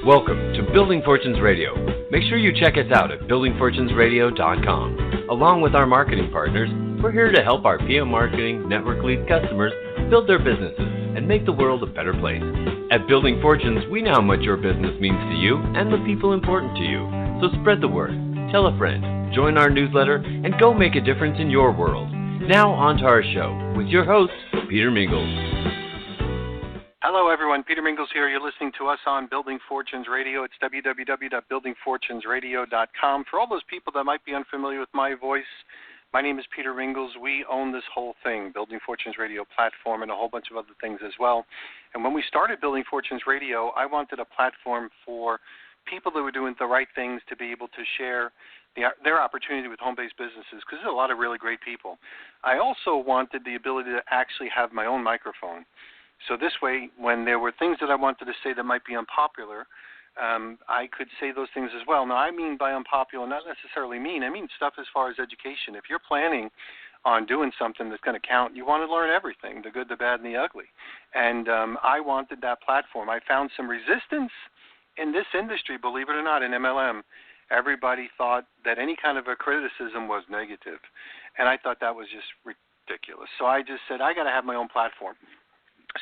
Welcome to Building Fortunes Radio. Make sure you check us out at buildingfortunesradio.com. Along with our marketing partners, we're here to help our PM Marketing Network Lead customers build their businesses and make the world a better place. At Building Fortunes, we know how much your business means to you and the people important to you. So spread the word, tell a friend, join our newsletter, and go make a difference in your world. Now on to our show with your host, Peter Mingles. Hello, everyone. Peter Mingles here. You're listening to us on Building Fortunes Radio. It's www.buildingfortunesradio.com. For all those people that might be unfamiliar with my voice, my name is Peter Mingles. We own this whole thing, Building Fortunes Radio platform, and a whole bunch of other things as well. And when we started Building Fortunes Radio, I wanted a platform for people that were doing the right things to be able to share their opportunity with home-based businesses, because there's a lot of really great people. I also wanted the ability to actually have my own microphone. So this way, when there were things that I wanted to say that might be unpopular, I could say those things as well. Now, I mean by unpopular, not necessarily mean. I mean stuff as far as education. If you're planning on doing something that's going to count, you want to learn everything, the good, the bad, and the ugly. And I wanted that platform. I found some resistance in this industry, believe it or not, in MLM. Everybody thought that any kind of a criticism was negative. And I thought that was just ridiculous. So I just said, I got to have my own platform.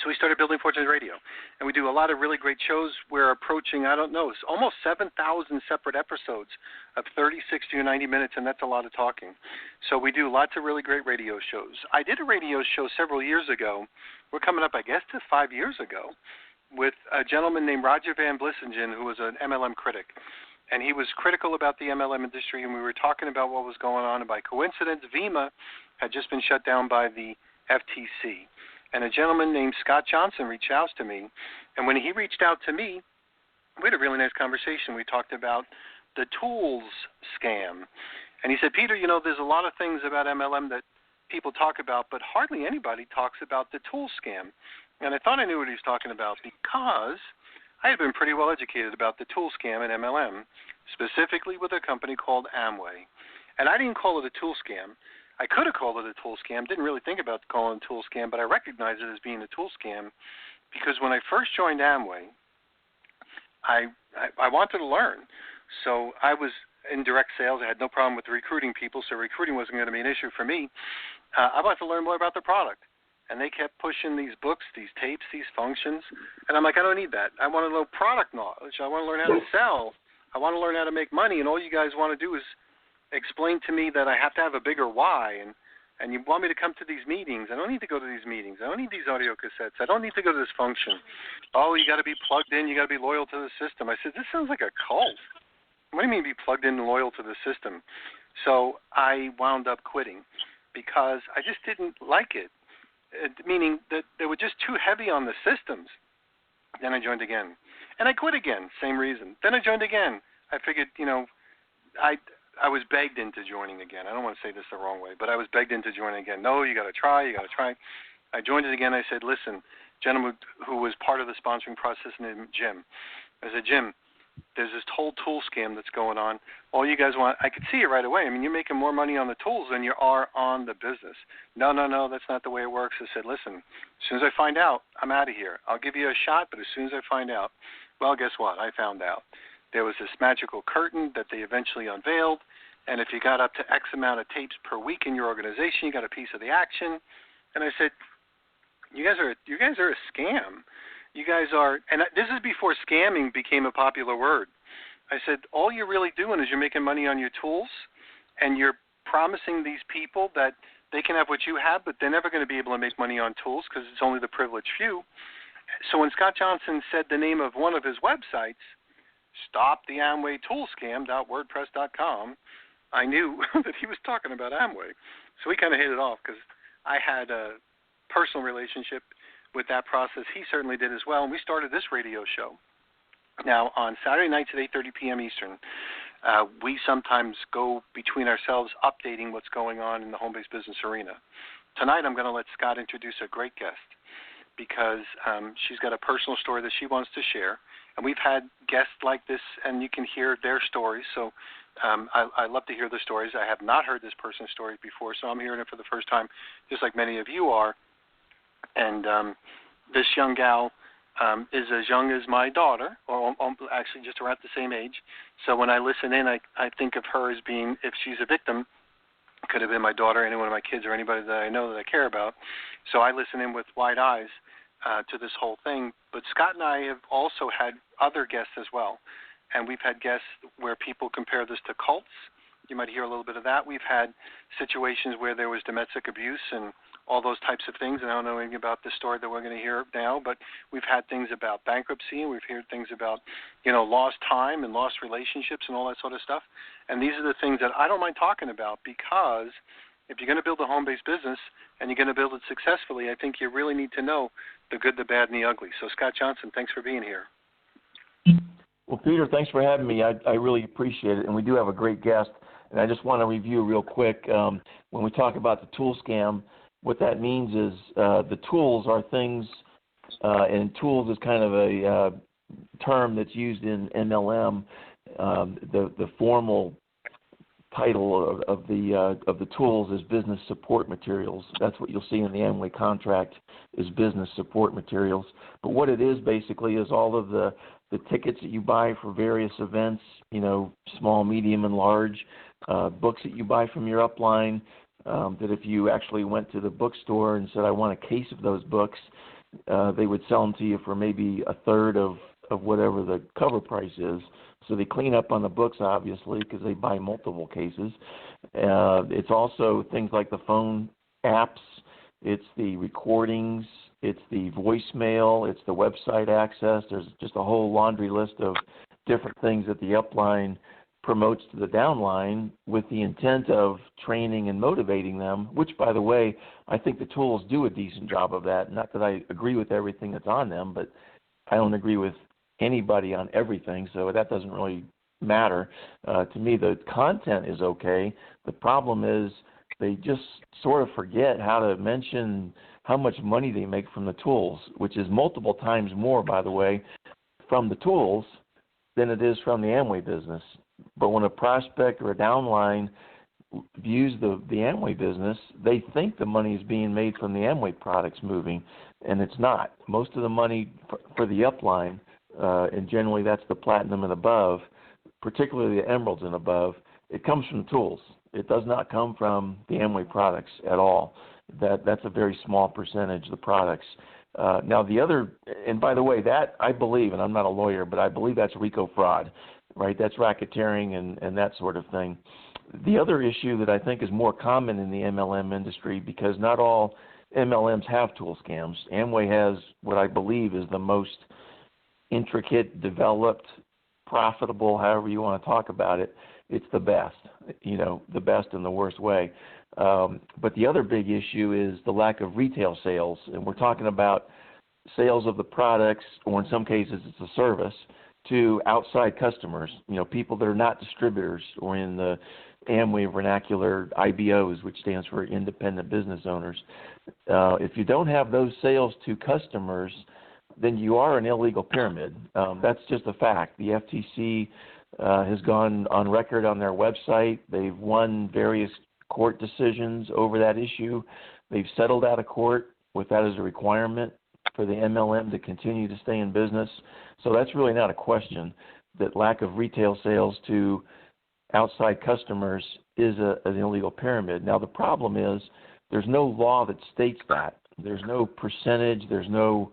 So we started Building Fortunes Radio, and we do a lot of really great shows. We're approaching, almost 7,000 separate episodes of 30, 60, or 90 minutes, and that's a lot of talking. So we do lots of really great radio shows. I did a radio show several years ago. We're coming up, I guess, to 5 years ago, with a gentleman named Roger Van Blissingen, who was an MLM critic. And he was critical about the MLM industry, and we were talking about what was going on. And by coincidence, Vemma had just been shut down by the FTC. And a gentleman named Scott Johnson reached out to me. And when he reached out to me, we had a really nice conversation. We talked about the tools scam. And he said, Peter, there's a lot of things about MLM that people talk about, but hardly anybody talks about the tool scam. And I thought I knew what he was talking about because I had been pretty well educated about the tool scam in MLM, specifically with a company called Amway. And I didn't call it a tool scam. I could have called it a tool scam, didn't really think about calling it a tool scam, but I recognized it as being a tool scam because when I first joined Amway, I wanted to learn. So I was in direct sales. I had no problem with recruiting people, so recruiting wasn't going to be an issue for me. I wanted to learn more about the product. And they kept pushing these books, these tapes, these functions. And I'm like, I don't need that. I want to know product knowledge. I want to learn how to sell. I want to learn how to make money. And all you guys want to do is explain to me that I have to have a bigger why, and you want me to come to these meetings. I don't need to go to these meetings. I don't need these audio cassettes. I don't need to go to this function. Oh, you got to be plugged in. You got to be loyal to the system. I said, this sounds like a cult. What do you mean be plugged in and loyal to the system? So I wound up quitting because I just didn't like it, meaning that they were just too heavy on the systems. Then I joined again. And I quit again, same reason. Then I joined again. I figured, I was begged into joining again. I don't want to say this the wrong way, but I was begged into joining again. No, you got to try. I joined it again. I said, listen, gentleman who was part of the sponsoring process named Jim. I said, Jim, there's this whole tool scam that's going on. All you guys want, I could see it right away. I mean, you're making more money on the tools than you are on the business. No, that's not the way it works. I said, listen, as soon as I find out, I'm out of here. I'll give you a shot, but as soon as I find out, well, guess what? I found out. There was this magical curtain that they eventually unveiled, and if you got up to X amount of tapes per week in your organization, you got a piece of the action. And I said, you guys are a scam. You guys are, and this is before scamming became a popular word. I said, all you're really doing is you're making money on your tools, and you're promising these people that they can have what you have, but they're never going to be able to make money on tools because it's only the privileged few. So when Scott Johnson said the name of one of his websites, StopTheAmwayToolScam.wordpress.com, I knew that he was talking about Amway. So we kind of hit it off because I had a personal relationship with that process. He certainly did as well, and we started this radio show. Now, on Saturday nights at 8:30 p.m. Eastern, we sometimes go between ourselves updating what's going on in the home-based business arena. Tonight I'm going to let Scott introduce a great guest because she's got a personal story that she wants to share. And we've had guests like this, and you can hear their stories. So I love to hear the stories. I have not heard this person's story before, so I'm hearing it for the first time, just like many of you are. And this young gal is as young as my daughter, or actually just around the same age. So when I listen in, I think of her as being, if she's a victim, it could have been my daughter, any one of my kids, or anybody that I know that I care about. So I listen in with wide eyes to this whole thing. But Scott and I have also had other guests as well. And we've had guests where people compare this to cults. You might hear a little bit of that. We've had situations where there was domestic abuse and all those types of things. And I don't know anything about the story that we're going to hear now, but we've had things about bankruptcy, and we've heard things about, lost time and lost relationships and all that sort of stuff. And these are the things that I don't mind talking about, because if you're going to build a home-based business and you're going to build it successfully, I think you really need to know the good, the bad, and the ugly. So, Scott Johnson, thanks for being here. Well, Peter, thanks for having me. I really appreciate it, and we do have a great guest. And I just want to review real quick, when we talk about the tool scam, what that means is the tools are things, and tools is kind of a term that's used in MLM. The formal title of the tools is business support materials. That's what you'll see in the Amway contract, is business support materials. But what it is basically is all of the tickets that you buy for various events, small, medium, and large, books that you buy from your upline, that if you actually went to the bookstore and said, I want a case of those books, they would sell them to you for maybe a third of whatever the cover price is. So they clean up on the books, obviously, because they buy multiple cases. It's also things like the phone apps, it's the recordings, it's the voicemail, it's the website access. There's just a whole laundry list of different things that the upline promotes to the downline with the intent of training and motivating them, which, by the way, I think the tools do a decent job of that. Not that I agree with everything that's on them, but I don't agree with anybody on everything, so that doesn't really matter. To me, the content is okay. The problem is they just sort of forget how to mention how much money they make from the tools, which is multiple times more, by the way, from the tools than it is from the Amway business. But when a prospect or a downline views the Amway business, they think the money is being made from the Amway products moving, and it's not. Most of the money for the upline, and generally that's the platinum and above, particularly the emeralds and above, it comes from the tools. It does not come from the Amway products at all. That's a very small percentage of the products. Now the other, and by the way, that I believe, and I'm not a lawyer, but I believe that's RICO fraud, right? That's racketeering and that sort of thing. The other issue that I think is more common in the MLM industry, because not all MLMs have tool scams. Amway has what I believe is the most intricate, developed, profitable, however you want to talk about it. It's the best, the best in the worst way. But the other big issue is the lack of retail sales, and we're talking about sales of the products, or in some cases it's a service, to outside customers, people that are not distributors, or in the Amway vernacular, IBOs, which stands for independent business owners. If you don't have those sales to customers, then you are an illegal pyramid. That's just a fact. The FTC has gone on record on their website. They've won various court decisions over that issue. They've settled out of court with that as a requirement for the MLM to continue to stay in business. So that's really not a question, that lack of retail sales to outside customers is an illegal pyramid. Now, the problem is there's no law that states that. There's no percentage. There's no,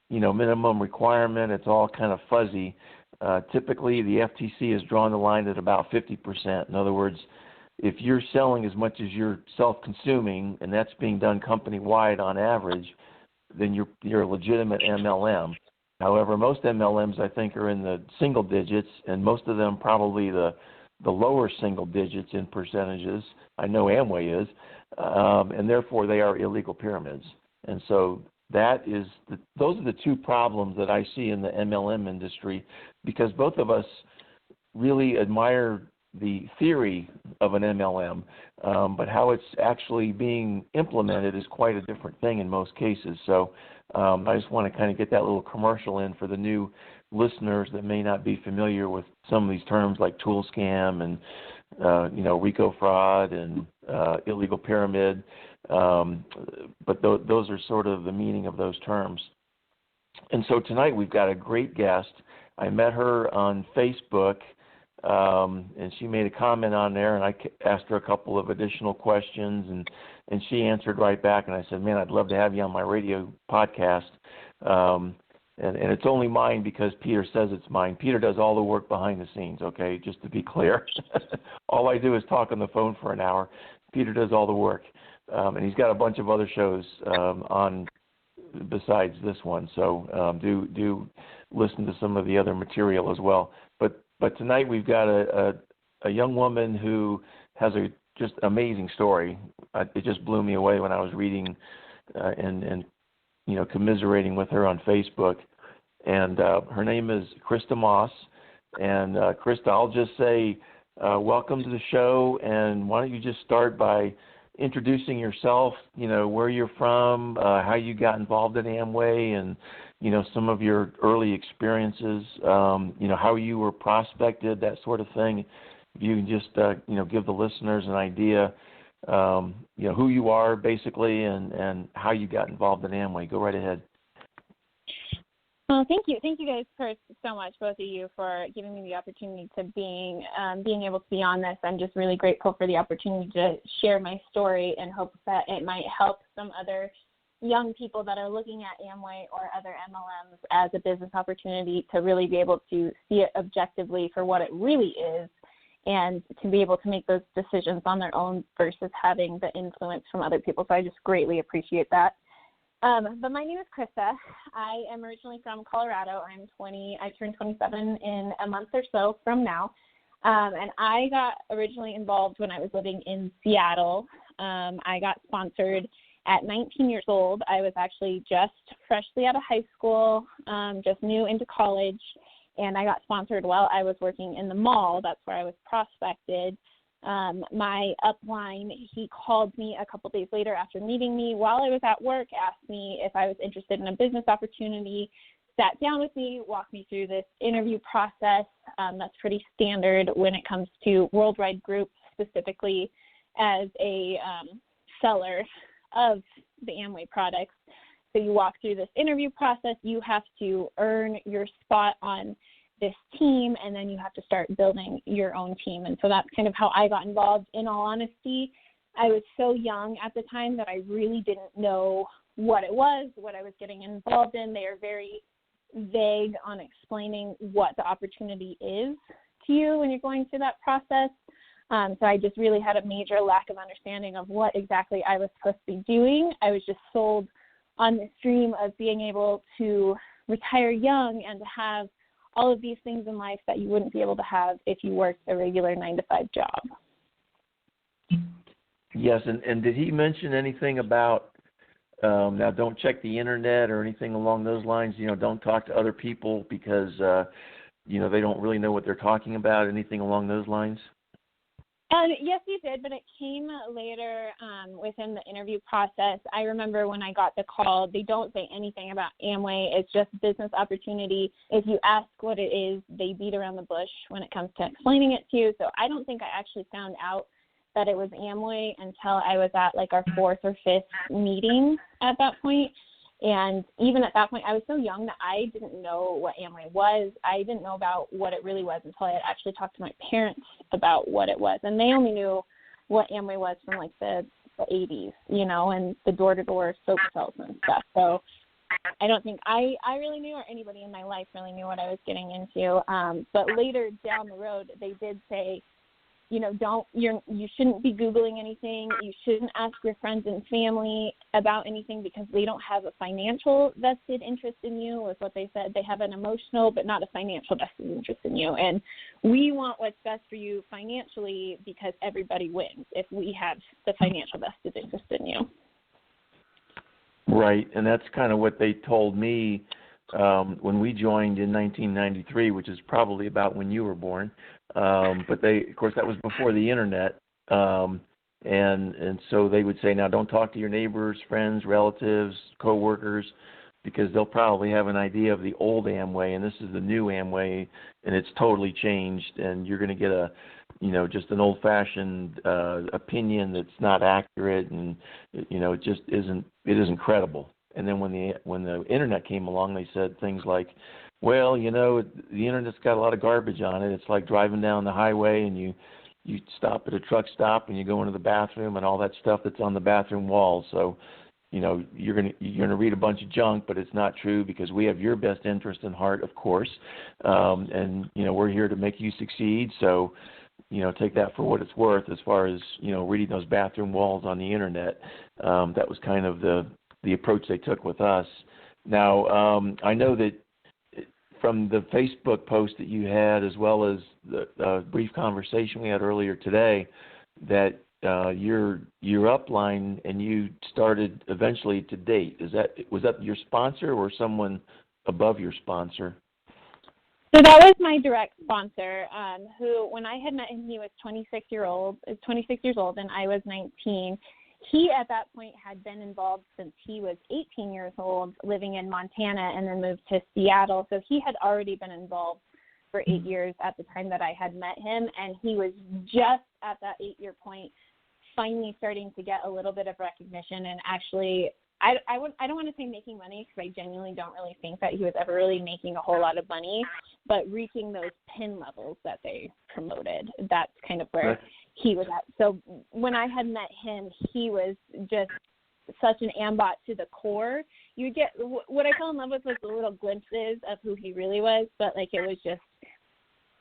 minimum requirement. It's all kind of fuzzy. Typically, the FTC has drawn the line at about 50%. In other words, if you're selling as much as you're self-consuming, and that's being done company-wide on average, then you're a legitimate MLM. However, most MLMs, I think, are in the single digits, and most of them probably the lower single digits in percentages. I know Amway is, and therefore they are illegal pyramids. And so those are the two problems that I see in the MLM industry, because both of us really admire the theory of an MLM, but how it's actually being implemented is quite a different thing in most cases. So I just want to kind of get that little commercial in for the new listeners that may not be familiar with some of these terms like tool scam and, RICO fraud and illegal pyramid. But those are sort of the meaning of those terms. And so tonight we've got a great guest. I met her on Facebook, and she made a comment on there, and I asked her a couple of additional questions, and she answered right back, and I said, man, I'd love to have you on my radio podcast. And it's only mine because Peter says it's mine. Peter does all the work behind the scenes, okay, just to be clear. All I do is talk on the phone for an hour. Peter does all the work. And he's got a bunch of other shows on besides this one, so do listen to some of the other material as well. But tonight we've got a young woman who has a just amazing story. It just blew me away when I was reading and commiserating with her on Facebook. And her name is Krista Maus. And Krista, I'll just say welcome to the show. And why don't you just start by introducing yourself, where you're from, how you got involved in Amway, and, some of your early experiences, how you were prospected, that sort of thing. If you can just, give the listeners an idea, who you are basically and how you got involved in Amway. Go right ahead. Well, thank you. Thank you guys first so much, both of you, for giving me the opportunity to being able to be on this. I'm just really grateful for the opportunity to share my story and hope that it might help some other young people that are looking at Amway or other MLMs as a business opportunity to really be able to see it objectively for what it really is and to be able to make those decisions on their own versus having the influence from other people. So I just greatly appreciate that. But my name is Krista. I am originally from Colorado. I'm 20. I turned 27 in a month or so from now. And I got originally involved when I was living in Seattle. I got sponsored at 19 years old. I was actually just freshly out of high school, just new into college, and I got sponsored while I was working in the mall. That's where I was prospected. My upline, he called me a couple days later after meeting me while I was at work, asked me if I was interested in a business opportunity, sat down with me, walked me through this interview process. That's pretty standard when it comes to Worldwide Group, specifically as a seller of the Amway products. So you walk through this interview process. You have to earn your spot on this team, and then you have to start building your own team. And so that's kind of how I got involved. In all honesty, I was so young at the time that I really didn't know what it was, what I was getting involved in. They are very vague on explaining what the opportunity is to you when you're going through that process. So I just really had a major lack of understanding of what exactly I was supposed to be doing. I was just sold on this dream of being able to retire young and to have all of these things in life that you wouldn't be able to have if you worked a regular 9-to-5 job. Yes, and did he mention anything about, now don't check the internet or anything along those lines, don't talk to other people because, they don't really know what they're talking about, anything along those lines? Yes, he did, but it came later within the interview process. I remember when I got the call, they don't say anything about Amway. It's just business opportunity. If you ask what it is, they beat around the bush when it comes to explaining it to you. So I don't think I actually found out that it was Amway until I was at like our 4th or 5th meeting at that point. And even at that point, I was so young that I didn't know what Amway was. I didn't know about what it really was until I had actually talked to my parents about what it was. And they only knew what Amway was from like the 80s, and the door-to-door soap salesman stuff. So I don't think I really knew, or anybody in my life really knew what I was getting into. But later down the road, they did say, you shouldn't be Googling anything. You shouldn't ask your friends and family about anything because they don't have a financial vested interest in you, was what they said. They have an emotional but not a financial vested interest in you. And we want what's best for you financially because everybody wins if we have the financial vested interest in you. Right, and that's kind of what they told me when we joined in 1993, which is probably about when you were born. But of course, that was before the internet. And so they would say, now don't talk to your neighbors, friends, relatives, coworkers, because they'll probably have an idea of the old Amway, and this is the new Amway, and it's totally changed, and you're going to get just an old-fashioned opinion that's not accurate, and it just isn't credible. And then when the internet came along, they said things like, well, the internet's got a lot of garbage on it. It's like driving down the highway and you stop at a truck stop and you go into the bathroom and all that stuff that's on the bathroom wall. So, you're gonna read a bunch of junk, but it's not true because we have your best interest in heart, of course. And we're here to make you succeed. So, take that for what it's worth as far as, reading those bathroom walls on the internet. That was kind of the approach they took with us. Now, I know that from the Facebook post that you had, as well as the brief conversation we had earlier today, that your upline and you started eventually to date. Was that your sponsor or someone above your sponsor? So that was my direct sponsor, who, when I had met him, he was 26 years old, and I was 19. He, at that point, had been involved since he was 18 years old, living in Montana, and then moved to Seattle. So he had already been involved for 8 years at the time that I had met him, and he was just at that 8-year point finally starting to get a little bit of recognition and actually, I don't want to say making money because I genuinely don't really think that he was ever really making a whole lot of money, but reaching those pin levels that they promoted. That's kind of where he was at. So when I had met him, he was just such an ambot to the core. You get what I fell in love with was the little glimpses of who he really was, but like it was just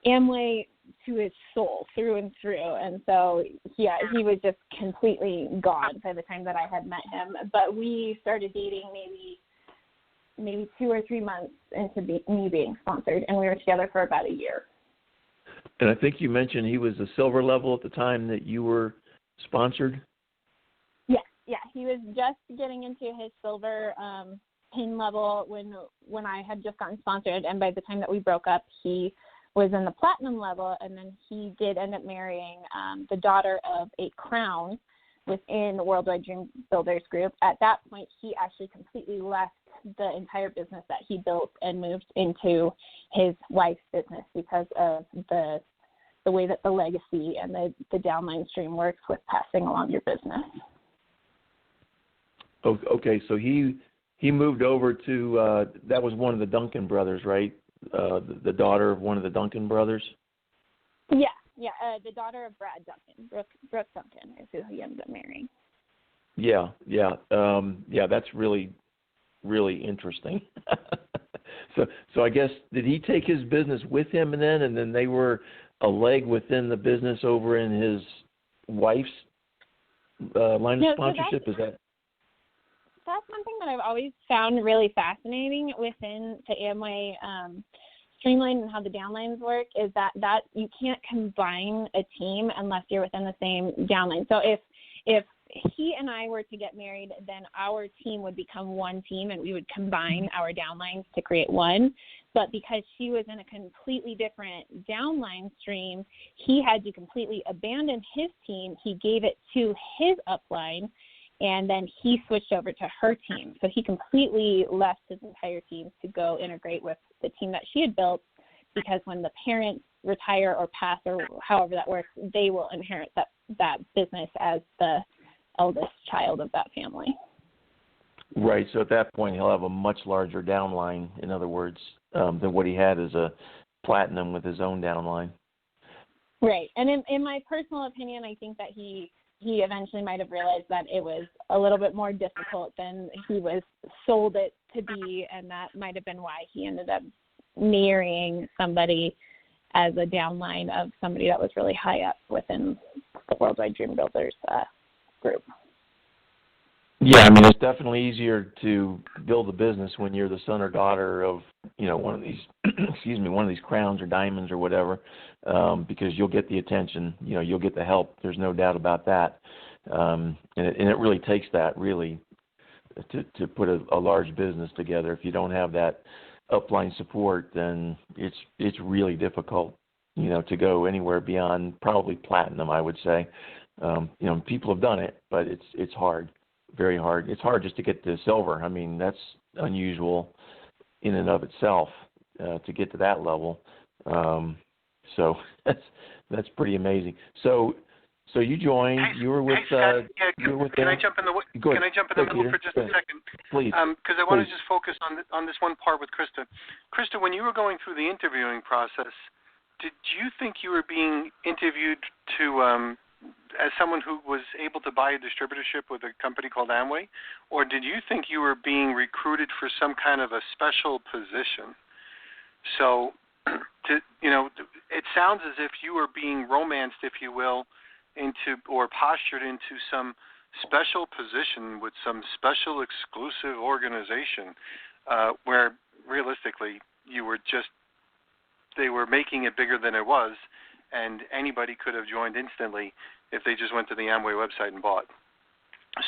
Amway to his soul through and through. And so, yeah, he was just completely gone by the time that I had met him. But we started dating maybe 2 or 3 months into me being sponsored, and we were together for about a year. And I think you mentioned he was a silver level at the time that you were sponsored? Yeah, he was just getting into his silver pin level when I had just gotten sponsored, and by the time that we broke up, he was in the platinum level, and then he did end up marrying the daughter of a crown within the Worldwide Dream Builders group. At that point, he actually completely left the entire business that he built and moved into his wife's business because of the way that the legacy and the downline stream works with passing along your business. Okay, so he moved over to, that was one of the Duncan brothers, right? The daughter of one of the Duncan brothers? Yeah, the daughter of Brad Duncan, Brooke Duncan is who he ended up marrying. Yeah, that's really, really interesting. So I guess, did he take his business with him and then they were a leg within the business over in his wife's line of sponsorship? That's one thing that I've always found really fascinating within the Amway streamline and how the downlines work is that you can't combine a team unless you're within the same downline. So if he and I were to get married, then our team would become one team and we would combine our downlines to create one. But because she was in a completely different downline stream, he had to completely abandon his team. He gave it to his upline, and then he switched over to her team. So he completely left his entire team to go integrate with the team that she had built, because when the parents retire or pass or however that works, they will inherit that business as the eldest child of that family. Right. So at that point, he'll have a much larger downline, in other words, than what he had as a platinum with his own downline. Right. And in my personal opinion, I think that he eventually might have realized that it was a little bit more difficult than he was sold it to be, and that might have been why he ended up marrying somebody as a downline of somebody that was really high up within the Worldwide Dream Builders group. Yeah, I mean, it's definitely easier to build a business when you're the son or daughter of, one of these, one of these crowns or diamonds or whatever, because you'll get the attention, you'll get the help. There's no doubt about that. And it really takes that, really, to put a large business together. If you don't have that upline support, then it's really difficult, to go anywhere beyond probably platinum, I would say. People have done it, but it's hard. Very hard. It's hard just to get to silver. I mean, that's unusual in and of itself to get to that level. So that's pretty amazing. So So you joined. You were with. Scott, can I jump in the middle for just a second? Please. Because I want to just focus on this one part with Krista. Krista, when you were going through the interviewing process, did you think you were being interviewed to as someone who was able to buy a distributorship with a company called Amway, or did you think you were being recruited for some kind of a special position? So, it sounds as if you were being romanced, if you will, into or postured into some special position with some special exclusive organization, where realistically they were making it bigger than it was, and anybody could have joined instantly if they just went to the Amway website and bought.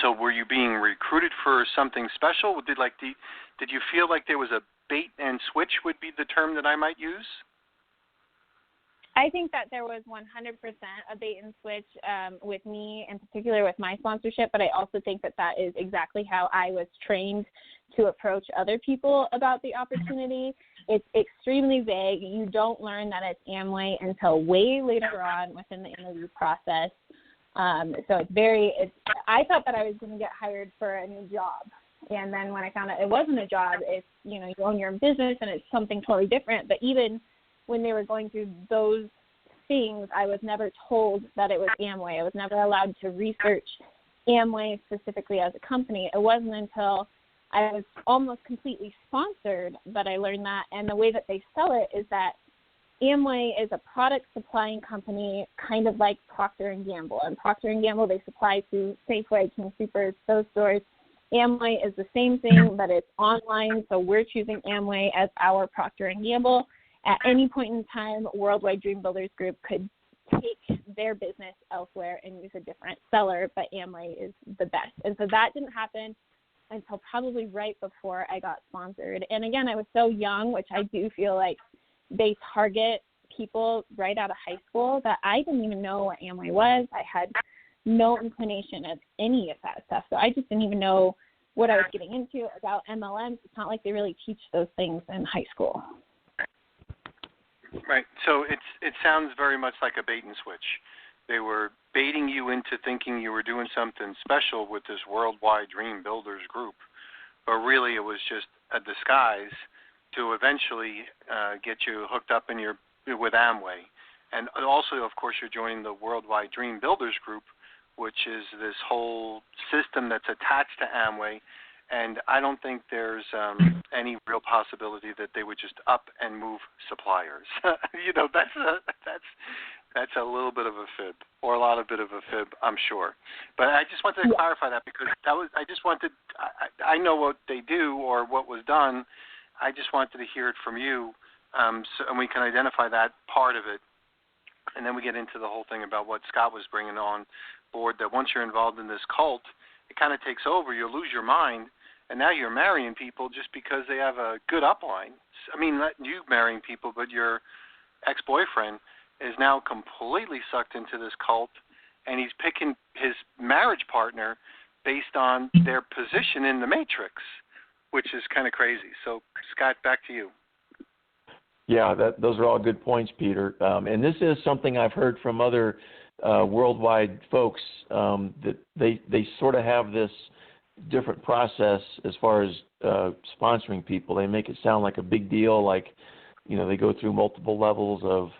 So were you being recruited for something special? Did you feel like there was a bait and switch would be the term that I might use? I think that there was 100% a bait and switch with me, in particular with my sponsorship, but I also think that is exactly how I was trained to approach other people about the opportunity. It's extremely vague. You don't learn that it's Amway until way later on within the interview process. So I thought that I was going to get hired for a new job. And then when I found out it wasn't a job, it's, you own your own business and it's something totally different. But even when they were going through those things, I was never told that it was Amway. I was never allowed to research Amway specifically as a company. It wasn't until I was almost completely sponsored that I learned that. And the way that they sell it is that Amway is a product supplying company, kind of like Procter & Gamble. And Procter & Gamble, they supply to Safeway, King Soopers, those stores. Amway is the same thing, but it's online, so we're choosing Amway as our Procter & Gamble. At any point in time, Worldwide Dream Builders Group could take their business elsewhere and use a different seller, but Amway is the best. And so that didn't happen until probably right before I got sponsored. And again, I was so young, which I do feel like they target people right out of high school, that I didn't even know what Amway was. I had no inclination of any of that stuff. So I just didn't even know what I was getting into about MLMs. It's not like they really teach those things in high school. Right. So it sounds very much like a bait and switch. They were baiting you into thinking you were doing something special with this Worldwide Dream Builders Group, but really it was just a disguise to eventually get you hooked up with Amway. And also, of course, you're joining the Worldwide Dream Builders Group, which is this whole system that's attached to Amway. And I don't think there's any real possibility that they would just up and move suppliers. That's a little bit of a fib, or a lot of bit of a fib, I'm sure. But I just wanted to clarify that, because I know what they do or what was done. I just wanted to hear it from you, and we can identify that part of it. And then we get into the whole thing about what Scott was bringing on board, that once you're involved in this cult, it kind of takes over. You lose your mind, and now you're marrying people just because they have a good upline. I mean, not you marrying people, but your ex-boyfriend is now completely sucked into this cult, and he's picking his marriage partner based on their position in the matrix, which is kind of crazy. So, Scott, back to you. Yeah, those are all good points, Peter. And this is something I've heard from other worldwide folks, that they sort of have this different process as far as sponsoring people. They make it sound like a big deal, like, they go through multiple levels of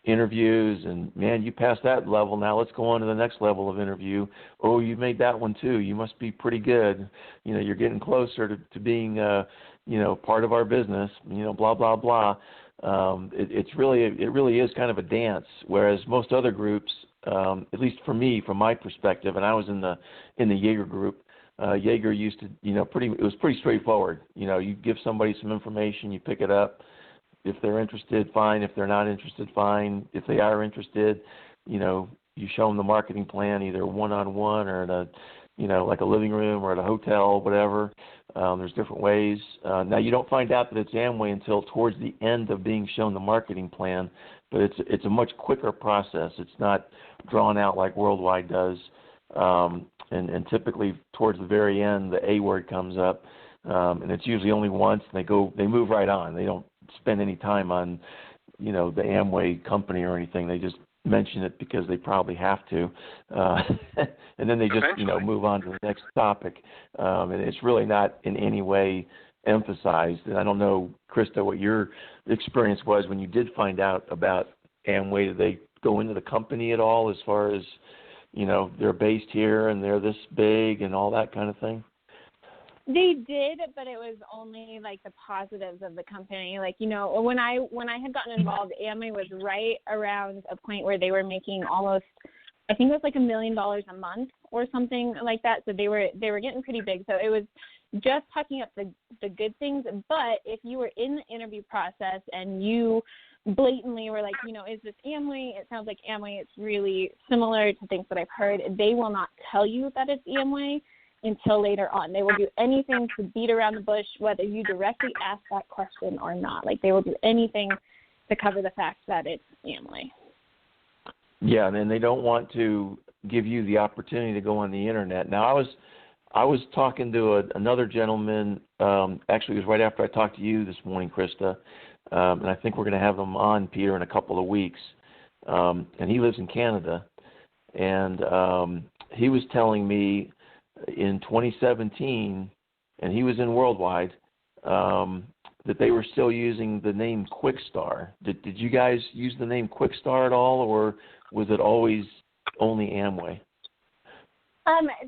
interviews, and, man, you passed that level, now let's go on to the next level of interview. Oh, you made that one too, you must be pretty good. You're getting closer to being, part of our business, blah, blah, blah. It really is kind of a dance, whereas most other groups, at least for me, from my perspective, and I was in the Jaeger group. Jaeger used to, it was pretty straightforward. You give somebody some information, you pick it up. If they're interested, fine. If they're not interested, fine. If they are interested, you show them the marketing plan, either one-on-one or at a, like a living room or at a hotel, whatever. There's different ways. Now, you don't find out that it's Amway until towards the end of being shown the marketing plan, but it's a much quicker process. It's not drawn out like Worldwide does. And typically towards the very end, the A word comes up, and it's usually only once. And they move right on. They don't spend any time on, the Amway company or anything. They just, mention it because they probably have to, and then they just move on to the next topic, and it's really not in any way emphasized. And I don't know, Krista, what your experience was when you did find out about Amway. Did they go into the company at all, as far as they're based here and they're this big and all that kind of thing? They did, but it was only like the positives of the company. Like, when I had gotten involved, Amway was right around a point where they were making almost, I think it was like $1 million a month or something like that. So they were getting pretty big. So it was just talking up the good things. But if you were in the interview process and you blatantly were like, is this Amway? It sounds like Amway. It's really similar to things that I've heard. They will not tell you that it's Amway until later on. They will do anything to beat around the bush, whether you directly ask that question or not. Like, they will do anything to cover the fact that it's Amway. Yeah, and then they don't want to give you the opportunity to go on the internet. Now, I was talking to another gentleman. Actually, it was right after I talked to you this morning, Krista, and I think we're going to have him on, Peter, in a couple of weeks. And he lives in Canada, and he was telling me in 2017, and he was in Worldwide, that they were still using the name Quickstar. Did you guys use the name Quickstar at all, or was it always only Amway?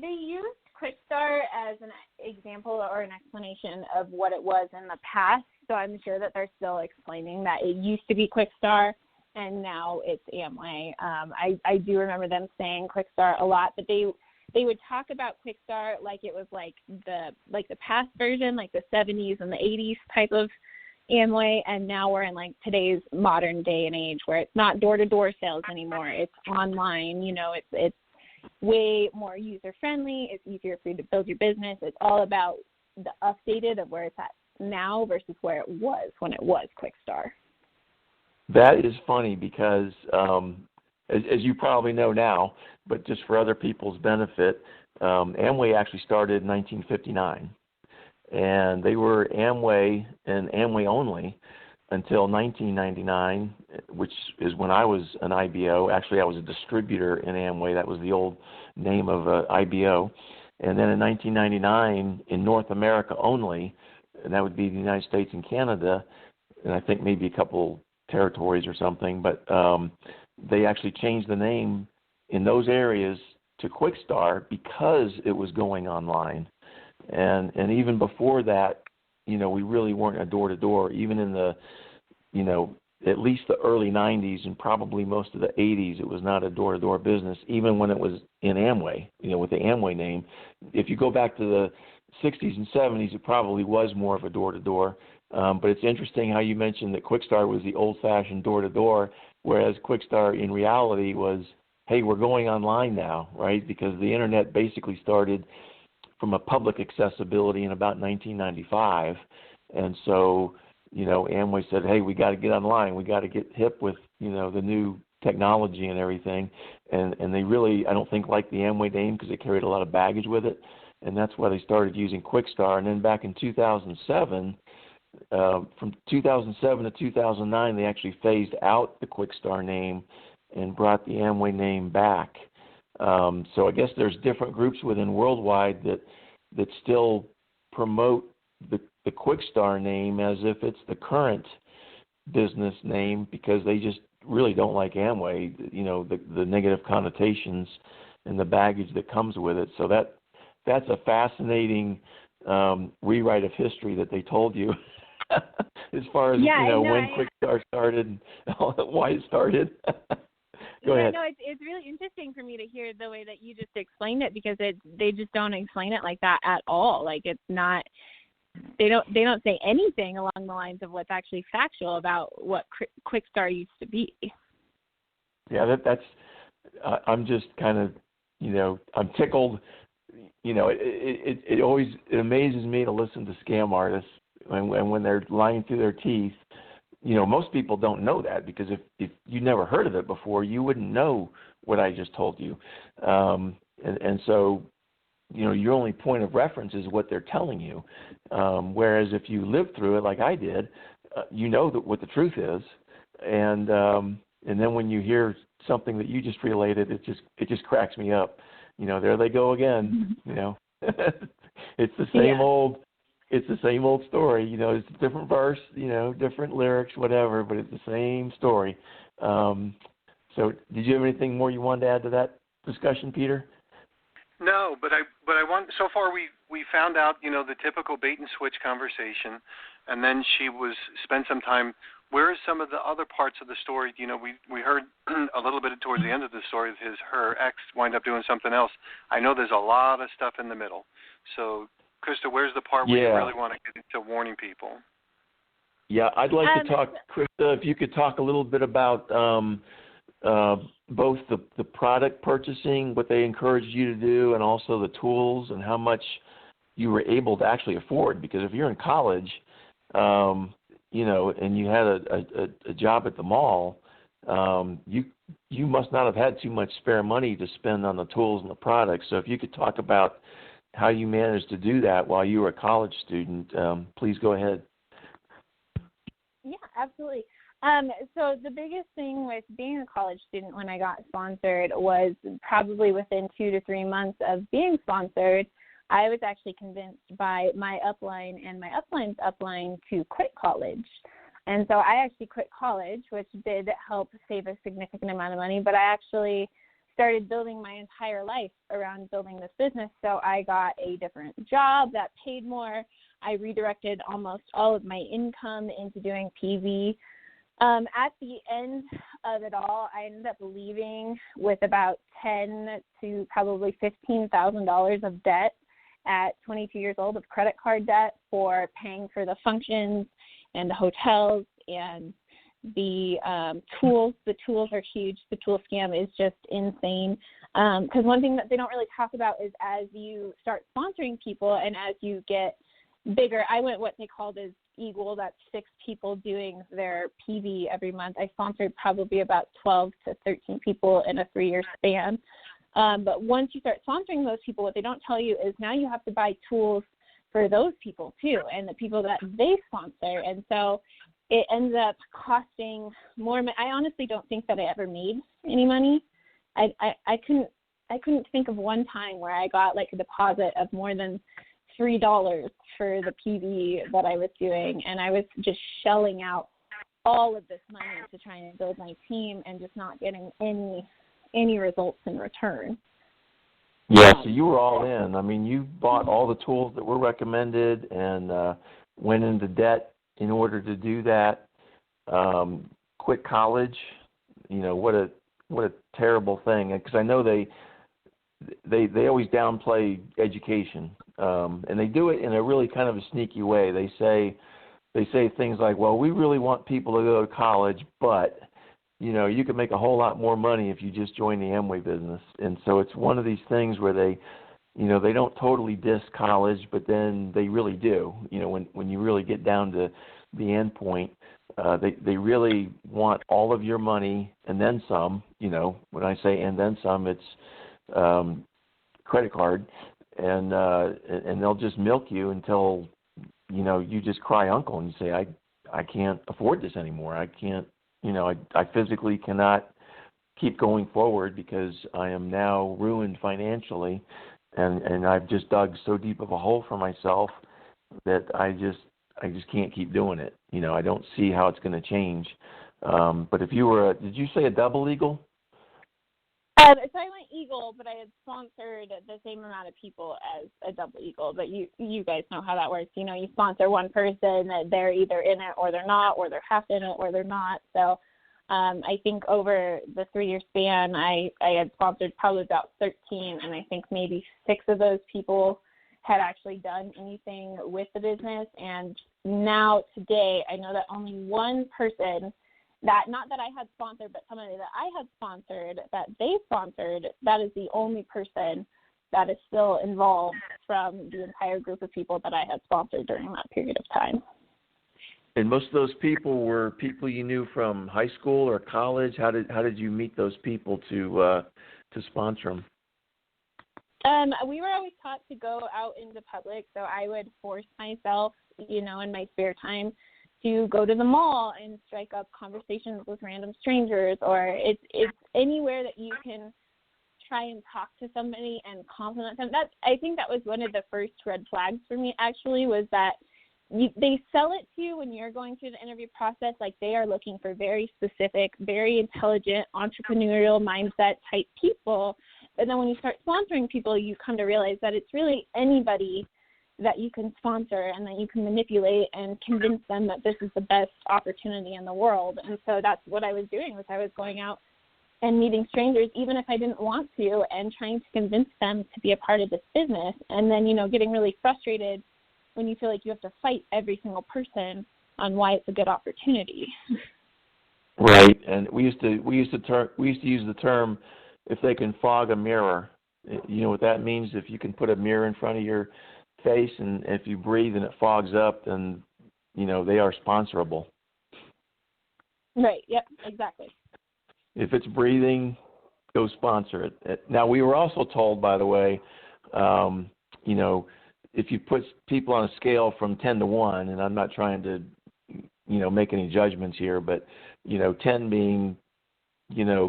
They used Quickstar as an example or an explanation of what it was in the past, so I'm sure that they're still explaining that it used to be Quickstar and now it's Amway. I do remember them saying Quickstar a lot, but they would talk about Quickstar like it was like the past version, like the 70s and the 80s type of Amway, and now we're in like today's modern day and age where it's not door-to-door sales anymore. It's online. It's way more user-friendly. It's easier for you to build your business. It's all about the updated of where it's at now versus where it was when it was Quickstar. That is funny because as you probably know now, but just for other people's benefit, Amway actually started in 1959, and they were Amway and Amway only until 1999, which is when I was an IBO. Actually, I was a distributor in Amway. That was the old name of IBO. And then in 1999, in North America only, and that would be the United States and Canada, and I think maybe a couple territories or something, but they actually changed the name in those areas to Quickstar because it was going online. And even before that, we really weren't a door-to-door. Even in the, at least the early 90s and probably most of the 80s, it was not a door-to-door business, even when it was in Amway, with the Amway name. If you go back to the 60s and 70s, it probably was more of a door-to-door. But it's interesting how you mentioned that Quickstar was the old-fashioned door-to-door, whereas Quickstar in reality was, hey, we're going online now, right? Because the internet basically started from a public accessibility in about 1995. And so, Amway said, hey, we got to get online. We got to get hip with, the new technology and everything. And they really, I don't think, liked the Amway name because it carried a lot of baggage with it. And that's why they started using Quickstar. And then back in 2007, from 2007 to 2009, they actually phased out the Quickstar name and brought the Amway name back. So I guess there's different groups within Worldwide that still promote the Quickstar name as if it's the current business name because they just really don't like Amway, the negative connotations and the baggage that comes with it. So that's a fascinating rewrite of history that they told you as far as when Quickstar started and why it started. Go ahead. No, it's really interesting for me to hear the way that you just explained it because they just don't explain it like that at all. Like it's not. They don't say anything along the lines of what's actually factual about what Quickstar used to be. Yeah, that's. I'm just kind of, I'm tickled. It always amazes me to listen to scam artists and when they're lying through their teeth. Most people don't know that because if you never heard of it before, you wouldn't know what I just told you. And so, your only point of reference is what they're telling you. Whereas if you live through it like I did, what the truth is. And then when you hear something that you just related, it just cracks me up. There they go again. It's the same old. It's the same old story. It's a different verse. Different lyrics, whatever, but it's the same story. So, did you have anything more you wanted to add to that discussion, Peter? No, but I want. So far, we found out, the typical bait and switch conversation, and then she spent some time. Where are some of the other parts of the story? We heard a little bit towards the end of the story. Her ex wind up doing something else. I know there's a lot of stuff in the middle. So, Krista, where's the part where you really want to get into warning people? Yeah, I'd like to talk, Krista, if you could talk a little bit about both the product purchasing, what they encouraged you to do, and also the tools and how much you were able to actually afford. Because if you're in college, and you had a job at the mall, you must not have had too much spare money to spend on the tools and the products. So if you could talk about how you managed to do that while you were a college student, please go ahead. Yeah, absolutely. So the biggest thing with being a college student when I got sponsored was probably within 2 to 3 months of being sponsored, I was actually convinced by my upline and my upline's upline to quit college. And so I actually quit college, which did help save a significant amount of money, but I actually started building my entire life around building this business. So I got a different job that paid more. I redirected almost all of my income into doing PV. At the end of it all, I ended up leaving with about $10,000 to probably $15,000 of debt at 22 years old, of credit card debt for paying for the functions and the hotels and the tools. The tools are huge. The tool scam is just insane. Because one thing that they don't really talk about is as you start sponsoring people and as you get bigger, I went what they called as Eagle. That's 6 people doing their PV every month. I sponsored probably about 12 to 13 people in a 3-year span. But once you start sponsoring those people, what they don't tell you is now you have to buy tools for those people too, and the people that they sponsor. And so it ends up costing more. I honestly don't think that I ever made any money. I couldn't think of one time where I got like a deposit of more than $3 for the PV that I was doing, and I was just shelling out all of this money to try and build my team and just not getting any results in return. Yeah, so you were all in. I mean, you bought all the tools that were recommended and went into debt in order to do that. Quit college. What a terrible thing. Because I know they always downplay education, and they do it in a really kind of a sneaky way. They say things like, "Well, we really want people to go to college, but you could make a whole lot more money if you just join the Amway business." And so it's one of these things where they don't totally diss college, but then they really do. When you really get down to the end point, they really want all of your money and then some. When I say and then some, it's credit card, and they'll just milk you until you just cry uncle and you say, I can't afford this anymore. I can't. I physically cannot keep going forward because I am now ruined financially, and I've just dug so deep of a hole for myself that I just can't keep doing it. I don't see how it's going to change. But if you were, did you say a double eagle? So I went Eagle, but I had sponsored the same amount of people as a double Eagle. But you guys know how that works. You sponsor one person, they're either in it or they're not, or they're half in it or they're not. So I think over the 3-year span, I had sponsored probably about 13, and I think maybe 6 of those people had actually done anything with the business. And now today, I know that only one person, not that I had sponsored, but somebody that I had sponsored, that they sponsored, that is the only person that is still involved from the entire group of people that I had sponsored during that period of time. And most of those people were people you knew from high school or college. How did you meet those people to sponsor them? We were always taught to go out into public, so I would force myself, in my spare time to go to the mall and strike up conversations with random strangers, or it's anywhere that you can try and talk to somebody and compliment them. I think that was one of the first red flags for me, actually, was that they sell it to you when you're going through the interview process like they are looking for very specific, very intelligent, entrepreneurial mindset type people. And then when you start sponsoring people, you come to realize that it's really anybody that you can sponsor and that you can manipulate and convince them that this is the best opportunity in the world. And so that's what I was doing, was I was going out and meeting strangers, even if I didn't want to, and trying to convince them to be a part of this business. And then, getting really frustrated when you feel like you have to fight every single person on why it's a good opportunity. Right, and we used to use the term, if they can fog a mirror. You know what that means? If you can put a mirror in front of your face, and if you breathe and it fogs up, then they are sponsorable. Right. Yep. Exactly. If it's breathing, go sponsor it. Now, we were also told, by the way, if you put people on a scale from 10 to 1, and I'm not trying to, make any judgments here, but, 10 being,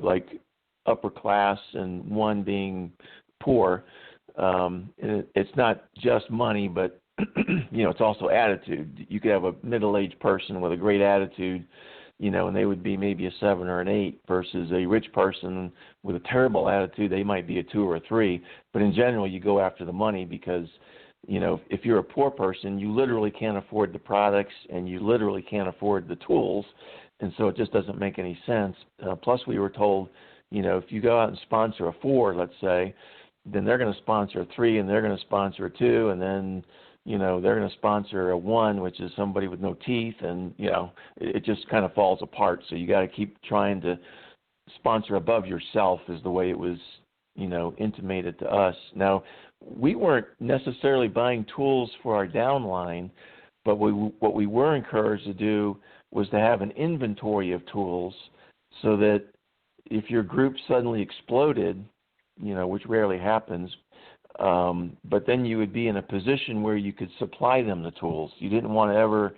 like upper class and 1 being poor, it's not just money, but, it's also attitude. You could have a middle-aged person with a great attitude, and they would be maybe a 7 or an 8, versus a rich person with a terrible attitude, they might be a 2 or a 3. But in general, you go after the money because, if you're a poor person, you literally can't afford the products and you literally can't afford the tools, and so it just doesn't make any sense. Plus, we were told, if you go out and sponsor a 4, let's say, then they're going to sponsor a 3, and they're going to sponsor a 2, and then they're going to sponsor a 1, which is somebody with no teeth, and, it just kind of falls apart. So you got to keep trying to sponsor above yourself, is the way it was, intimated to us. Now, we weren't necessarily buying tools for our downline, but what we were encouraged to do was to have an inventory of tools so that if your group suddenly exploded, which rarely happens, but then you would be in a position where you could supply them the tools. You didn't want to ever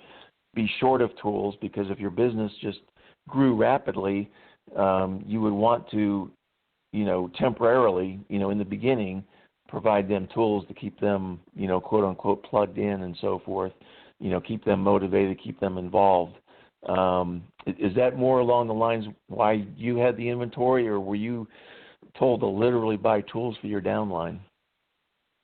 be short of tools, because if your business just grew rapidly, you would want to, temporarily, in the beginning, provide them tools to keep them, quote unquote, plugged in and so forth, keep them motivated, keep them involved. Is that more along the lines why you had the inventory, or were you told to literally buy tools for your downline?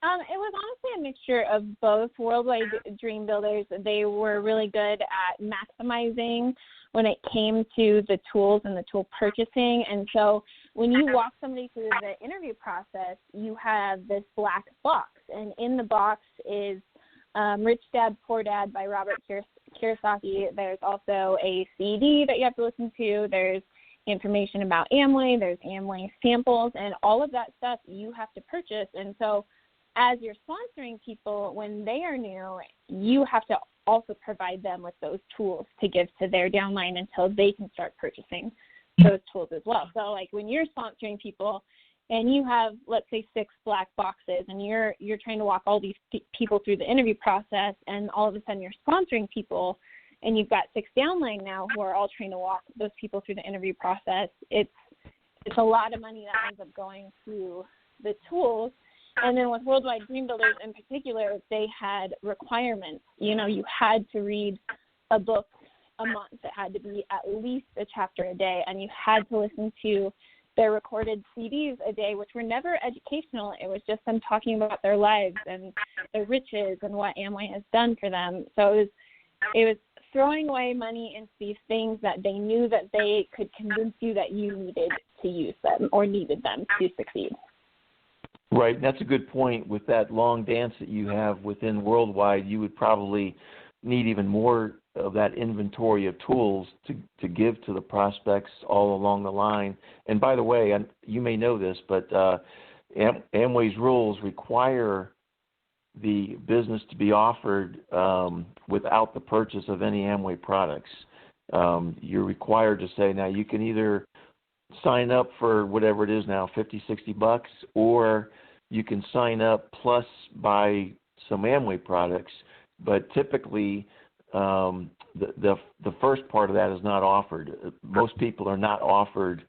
It was honestly a mixture of both. Worldwide Dream Builders, they were really good at maximizing when it came to the tools and the tool purchasing. And so when you walk somebody through the interview process, you have this black box. And in the box is Rich Dad, Poor Dad by Robert Kiyosaki. There's also a CD that you have to listen to. There's information about Amway. There's Amway samples. And all of that stuff you have to purchase. And so as you're sponsoring people, when they are new, you have to also provide them with those tools to give to their downline until they can start purchasing those tools as well. So, like, when you're sponsoring people and you have, let's say, 6 black boxes, and you're trying to walk all these people through the interview process, and all of a sudden you're sponsoring people, and you've got 6 downline now who are all trying to walk those people through the interview process, it's a lot of money that ends up going to the tools. And then with Worldwide Dream Builders in particular, they had requirements. You had to read a book a month. It had to be at least a chapter a day, and you had to listen to their recorded CDs a day, which were never educational. It was just them talking about their lives and their riches and what Amway has done for them. So it was throwing away money into these things that they knew that they could convince you that you needed to use them or needed them to succeed. Right, and that's a good point. With that long dance that you have within Worldwide, you would probably need even more of that inventory of tools to give to the prospects all along the line. And by the way, you may know this, but Amway's rules require the business to be offered without the purchase of any Amway products. You're required to say, now you can either sign up for whatever it is now, $50-$60, or you can sign up plus buy some Amway products. But typically, the first part of that is not offered. Most people are not offered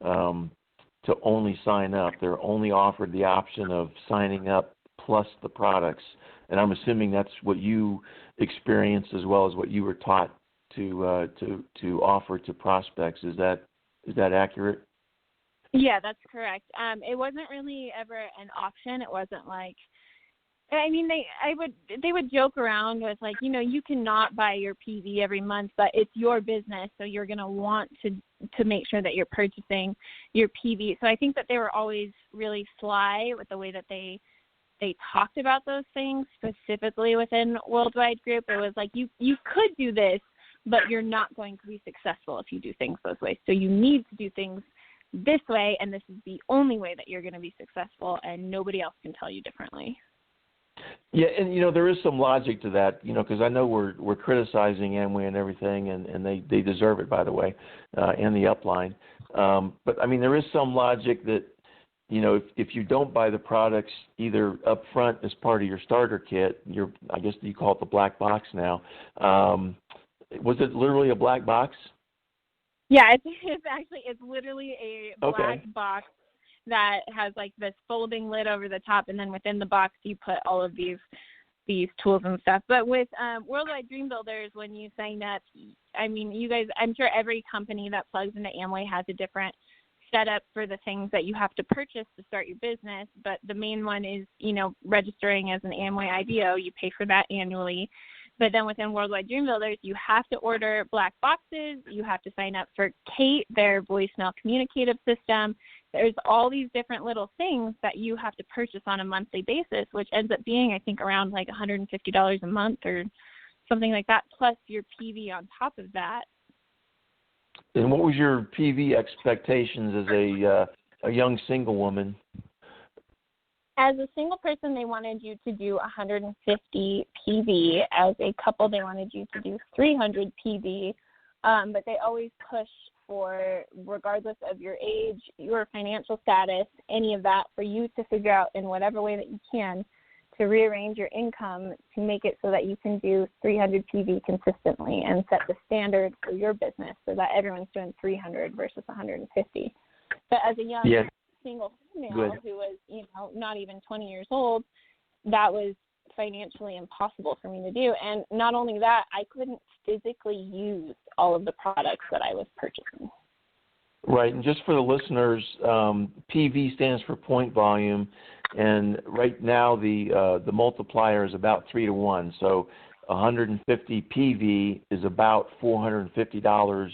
to only sign up. They're only offered the option of signing up plus the products. And I'm assuming that's what you experienced as well as what you were taught to offer to prospects. Is that accurate? Yeah, that's correct. It wasn't really ever an option. It wasn't like, I mean, they would joke around with like, you know, you cannot buy your PV every month, but it's your business, so you're going to want to make sure that you're purchasing your PV. So I think that they were always really sly with the way that they talked about those things, specifically within Worldwide Group. It was like, you could do this, but you're not going to be successful if you do things those ways. So you need to do things this way, and this is the only way that you're going to be successful, and nobody else can tell you differently. Yeah, and you know there is some logic to that, you know, because I know we're criticizing Amway and everything, and they deserve it, by the way, and the upline. But I mean there is some logic that, you know, if you don't buy the products either up front as part of your starter kit, I guess you call it the black box now. Was it literally a black box? Yeah, it's literally a black box that has like this folding lid over the top, and then within the box you put all of these tools and stuff. But with Worldwide Dream Builders, when you sign up, I mean, you guys, I'm sure every company that plugs into Amway has a different setup for the things that you have to purchase to start your business. But the main one is, you know, registering as an Amway IBO. You pay for that annually. But then within Worldwide Dream Builders, you have to order black boxes. You have to sign up for Kate, their voicemail communicative system. There's all these different little things that you have to purchase on a monthly basis, which ends up being, I think, around like $150 a month or something like that, plus your PV on top of that. And what was your PV expectations as a young single woman? As a single person, they wanted you to do 150 PV. As a couple, they wanted you to do 300 PV. But they always push for, regardless of your age, your financial status, any of that, for you to figure out in whatever way that you can to rearrange your income to make it so that you can do 300 PV consistently and set the standard for your business so that everyone's doing 300 versus 150. But as a young single female who was, you know, not even 20 years old, that was financially impossible for me to do. And not only that, I couldn't physically use all of the products that I was purchasing. Right, and just for the listeners, PV stands for point volume, and right now the multiplier is about 3 to 1. So 150 PV is about $450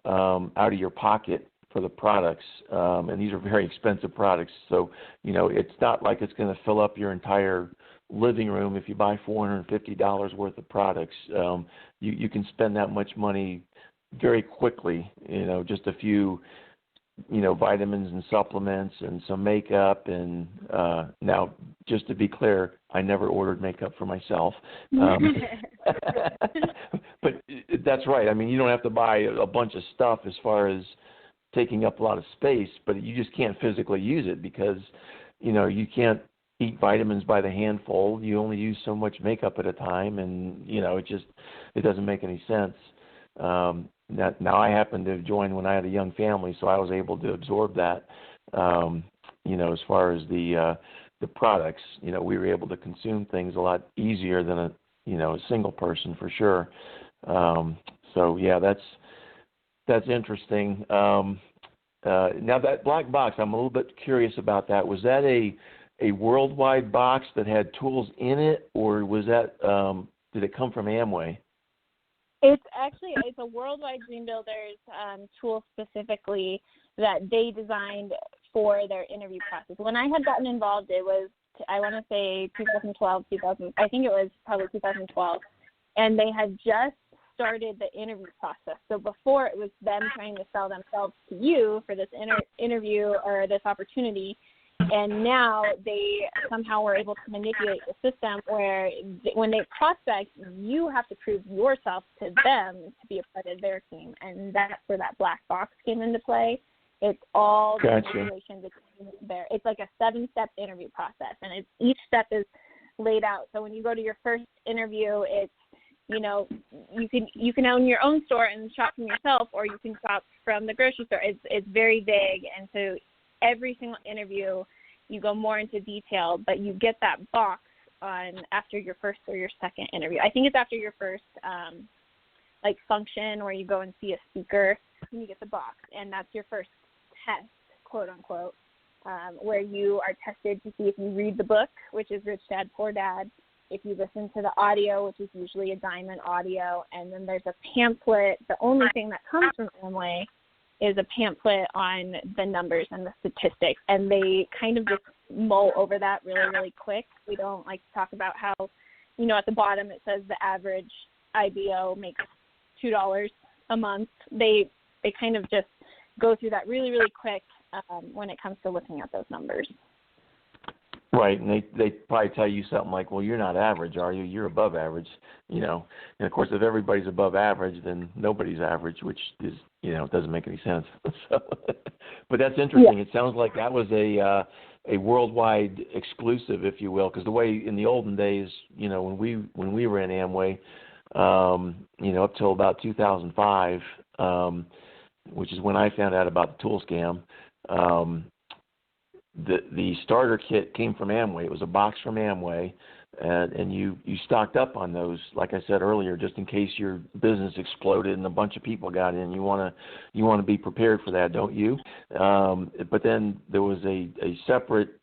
out of your pocket for the products, and these are very expensive products. So, you know, it's not like it's going to fill up your entire living room if you buy $450 worth of products. You can spend that much money very quickly, you know, just a few, you know, vitamins and supplements and some makeup. And now, just to be clear, I never ordered makeup for myself. But that's right. I mean, you don't have to buy a bunch of stuff as far as taking up a lot of space, but you just can't physically use it because, you know, you can't eat vitamins by the handful. You only use so much makeup at a time, and, you know, it doesn't make any sense. Now I happened to join when I had a young family, so I was able to absorb that. You know, as far as the products, you know, we were able to consume things a lot easier than a single person for sure. So yeah, that's interesting. Now that black box, I'm a little bit curious about that. Was that a worldwide box that had tools in it, or was that did it come from Amway? It's a Worldwide Dream Builders tool specifically that they designed for their interview process. When I had gotten involved, it was, I want to say 2012, I think it was probably 2012, and they had just started the interview process. So before, it was them trying to sell themselves to you for this interview or this opportunity. And now they somehow were able to manipulate the system where when they prospect, you have to prove yourself to them to be a part of their team. And that's where that black box came into play. It's all the manipulation between there. It's like a 7-step interview process, and each step is laid out. So when you go to your first interview, it's you know, you can own your own store and shop from yourself, or you can shop from the grocery store. It's very vague, and so every single interview you go more into detail, but you get that box on after your first or your second interview. I think it's after your first like function where you go and see a speaker and you get the box, and that's your first test, quote unquote, where you are tested to see if you read the book, which is Rich Dad Poor Dad, if you listen to the audio, which is usually a diamond audio, and then there's a pamphlet. The only thing that comes from Amway is a pamphlet on the numbers and the statistics, and they kind of just mull over that really, really quick. We don't like to talk about how, you know, at the bottom it says the average IBO makes $2 a month. They kind of just go through that really, really quick when it comes to looking at those numbers. Right, and they probably tell you something like, well, you're not average, are you? You're above average, you know. And, of course, if everybody's above average, then nobody's average, which is, you know, it doesn't make any sense. So, but that's interesting. Yeah. It sounds like that was a worldwide exclusive, if you will, because the way in the olden days, you know, when we were in Amway, you know, up till about 2005, which is when I found out about the tool scam, the starter kit came from Amway. It was a box from Amway, and you stocked up on those, like I said earlier, just in case your business exploded and a bunch of people got in. You want to be prepared for that, don't you? But then there was a separate.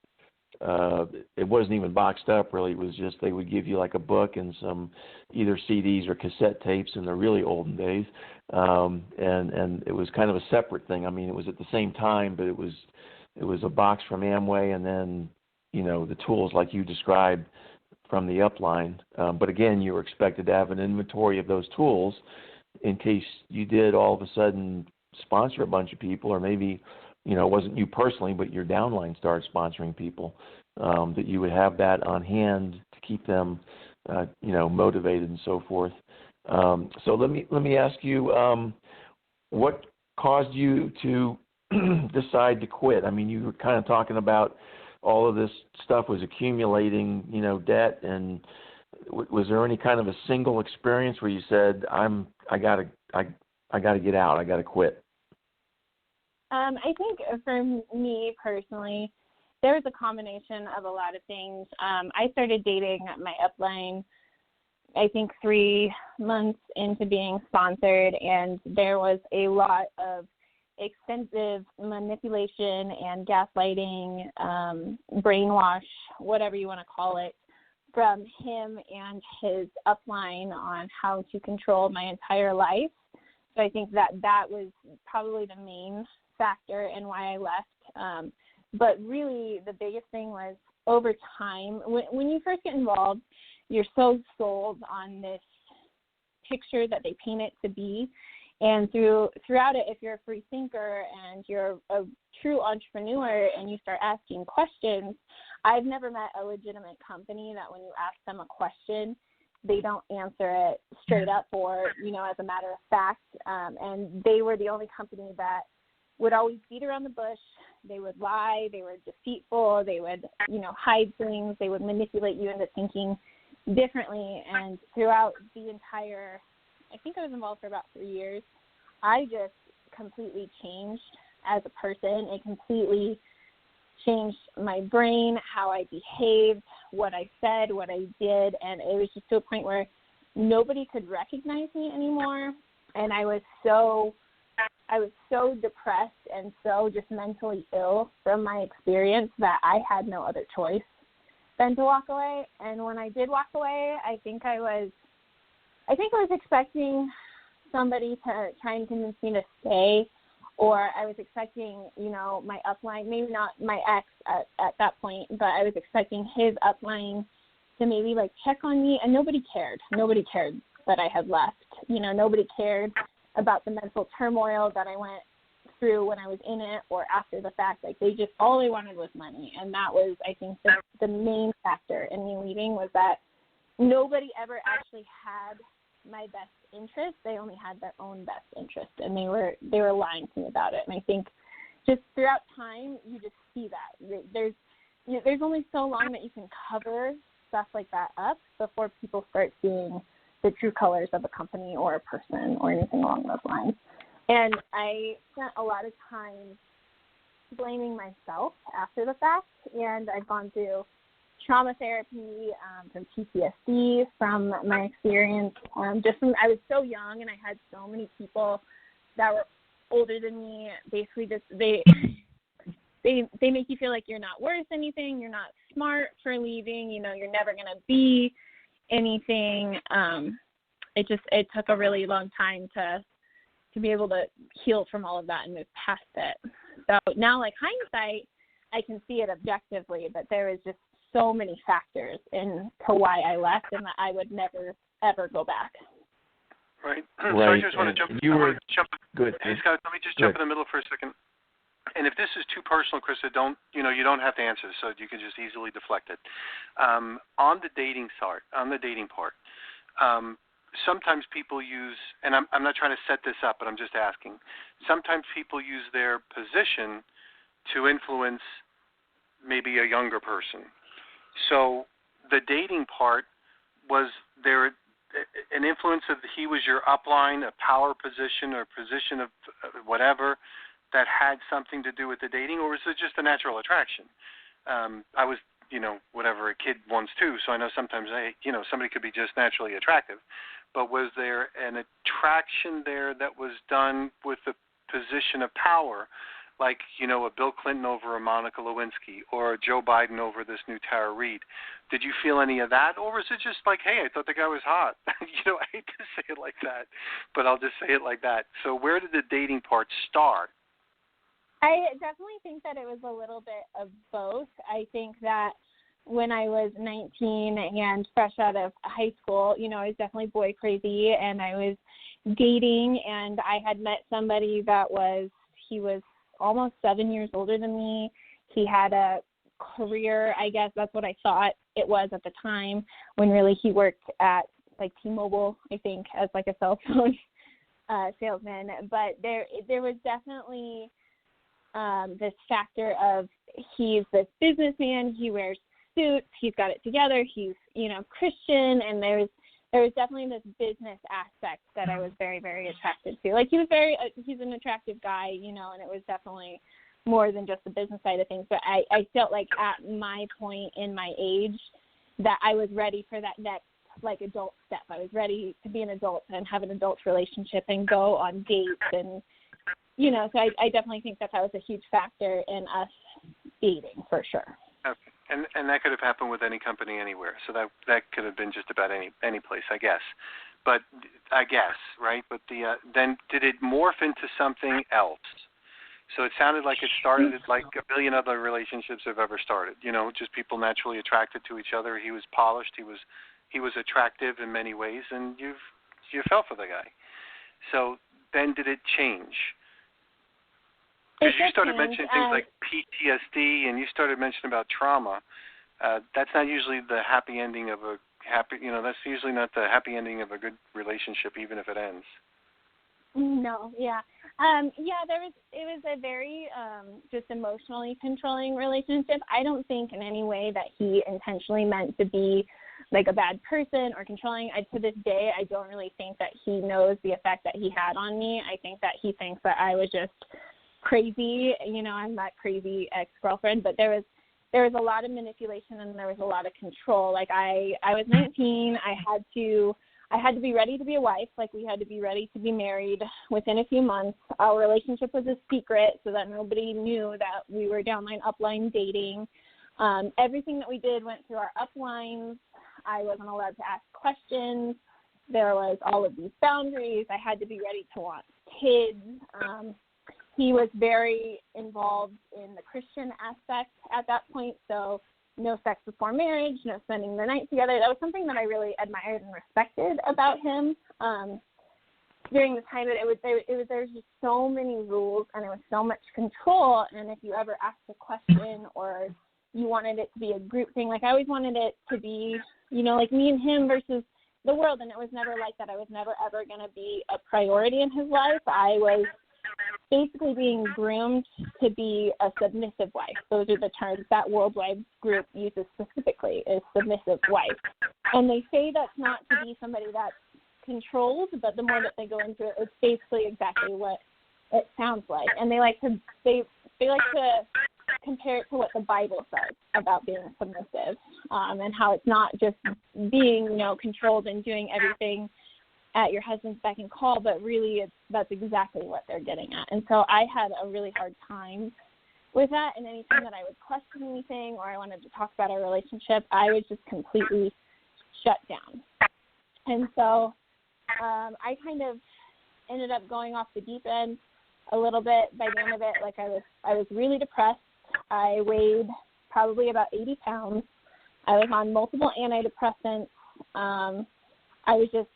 It wasn't even boxed up really. It was just they would give you like a book and some either CDs or cassette tapes in the really olden days, and it was kind of a separate thing. I mean, it was at the same time, but it was a box from Amway, and then, you know, the tools like you described from the upline. But again, you were expected to have an inventory of those tools in case you did all of a sudden sponsor a bunch of people, or maybe, you know, it wasn't you personally, but your downline started sponsoring people, that you would have that on hand to keep them, you know, motivated and so forth. So let me ask you, what caused you to decide to quit? I mean, you were kind of talking about all of this stuff was accumulating, you know, debt, and was there any kind of a single experience where you said, I gotta get out, I gotta quit? I think for me personally, there was a combination of a lot of things. I started dating my upline, I think 3 months into being sponsored, and there was a lot of extensive manipulation and gaslighting, brainwash, whatever you want to call it, from him and his upline on how to control my entire life. So I think that was probably the main factor in why I left. But really the biggest thing was over time, when you first get involved, you're so sold on this picture that they paint it to be. And throughout it, if you're a free thinker and you're a true entrepreneur and you start asking questions, I've never met a legitimate company that when you ask them a question, they don't answer it straight up or, you know, as a matter of fact. And they were the only company that would always beat around the bush. They would lie. They were deceitful. They would, you know, hide things. They would manipulate you into thinking differently. And throughout the entire, I think I was involved for about 3 years, I just completely changed as a person. It completely changed my brain, how I behaved, what I said, what I did, and it was just to a point where nobody could recognize me anymore. And I was so depressed and so just mentally ill from my experience that I had no other choice than to walk away. And when I did walk away, I think I was expecting somebody to try and convince me to stay, or I was expecting, you know, my upline, maybe not my ex at that point, but I was expecting his upline to maybe like check on me, and nobody cared. Nobody cared that I had left. You know, nobody cared about the mental turmoil that I went through when I was in it or after the fact. Like all they wanted was money, and that was, I think, the main factor in me leaving was that nobody ever actually had my best interest. They only had their own best interest, and they were lying to me about it. And I think just throughout time, you just see that there's only so long that you can cover stuff like that up before people start seeing the true colors of a company or a person or anything along those lines. And I spent a lot of time blaming myself after the fact, and I've gone through trauma therapy from PTSD, from my experience. I was so young, and I had so many people that were older than me. Basically, just they make you feel like you're not worth anything, you're not smart for leaving, you're never going to be anything. It took a really long time to be able to heal from all of that and move past it. So now, like hindsight, I can see it objectively, but there is just so many factors into why I left, and that I would never, ever go back. Right. So I just want to jump. Good. Hey, Scott, let me just jump in the middle for a second. And if this is too personal, Krista, you don't have to answer this, so you can just easily deflect it. On the dating part, sometimes people use, and I'm not trying to set this up, but I'm just asking. Sometimes people use their position to influence maybe a younger person. So the dating part, was there an influence of he was your upline, a power position or position of whatever that had something to do with the dating, or was it just a natural attraction? I was, whatever a kid wants to, so I know sometimes, somebody could be just naturally attractive. But was there an attraction there that was done with the position of power, like, a Bill Clinton over a Monica Lewinsky or a Joe Biden over this new Tara Reid? Did you feel any of that, or was it just like, hey, I thought the guy was hot? I hate to say it like that, but I'll just say it like that. So where did the dating part start? I definitely think that it was a little bit of both. I think that when I was 19 and fresh out of high school, I was definitely boy crazy, and I was dating, and I had met somebody he was almost 7 years older than me. He had a career, I guess that's what I thought it was at the time, when really he worked at like T-Mobile, I think, as like a cell phone salesman. But there was definitely this factor of he's this businessman, he wears suits, he's got it together, he's Christian, and there was definitely this business aspect that I was very, very attracted to. Like he's an attractive guy, and it was definitely more than just the business side of things. But I felt like at my point in my age that I was ready for that next like adult step. I was ready to be an adult and have an adult relationship and go on dates, and so I definitely think that was a huge factor in us dating for sure. Okay. And that could have happened with any company anywhere. So that could have been just about any place, I guess. But right? But then did it morph into something else? So it sounded like it started like a billion other relationships have ever started. Just people naturally attracted to each other. He was polished. He was attractive in many ways, and you fell for the guy. So then did it change? Because you started mentioning things like PTSD, and you started mentioning about trauma. That's not usually the happy ending of that's usually not the happy ending of a good relationship, even if it ends. No, yeah. It was a very just emotionally controlling relationship. I don't think in any way that he intentionally meant to be like a bad person or controlling. To this day, I don't really think that he knows the effect that he had on me. I think that he thinks that I was just crazy. I'm that crazy ex-girlfriend, but there was a lot of manipulation and there was a lot of control. Like I was 19. I had to be ready to be a wife. Like we had to be ready to be married within a few months. Our relationship was a secret so that nobody knew that we were upline dating. Everything that we did went through our uplines. I wasn't allowed to ask questions. There was all of these boundaries. I had to be ready to want kids. He was very involved in the Christian aspect at that point, so no sex before marriage, no spending the night together. That was something that I really admired and respected about him. During the time that there was just so many rules and it was so much control, and if you ever asked a question or you wanted it to be a group thing, like I always wanted it to be, like me and him versus the world, and it was never like that. I was never ever going to be a priority in his life. I was basically being groomed to be a submissive wife. Those are the terms that worldwide group uses specifically, is submissive wife. And they say that's not to be somebody that's controlled, but the more that they go into it, it's basically exactly what it sounds like. And they like to compare it to what the Bible says about being submissive, and how it's not just being, controlled and doing everything at your husband's beck and call, but really that's exactly what they're getting at. And so I had a really hard time with that, and anytime that I would question anything or I wanted to talk about our relationship, I was just completely shut down. And so I kind of ended up going off the deep end a little bit. By the end of it, like I was really depressed. I weighed probably about 80 pounds. I was on multiple antidepressants. I just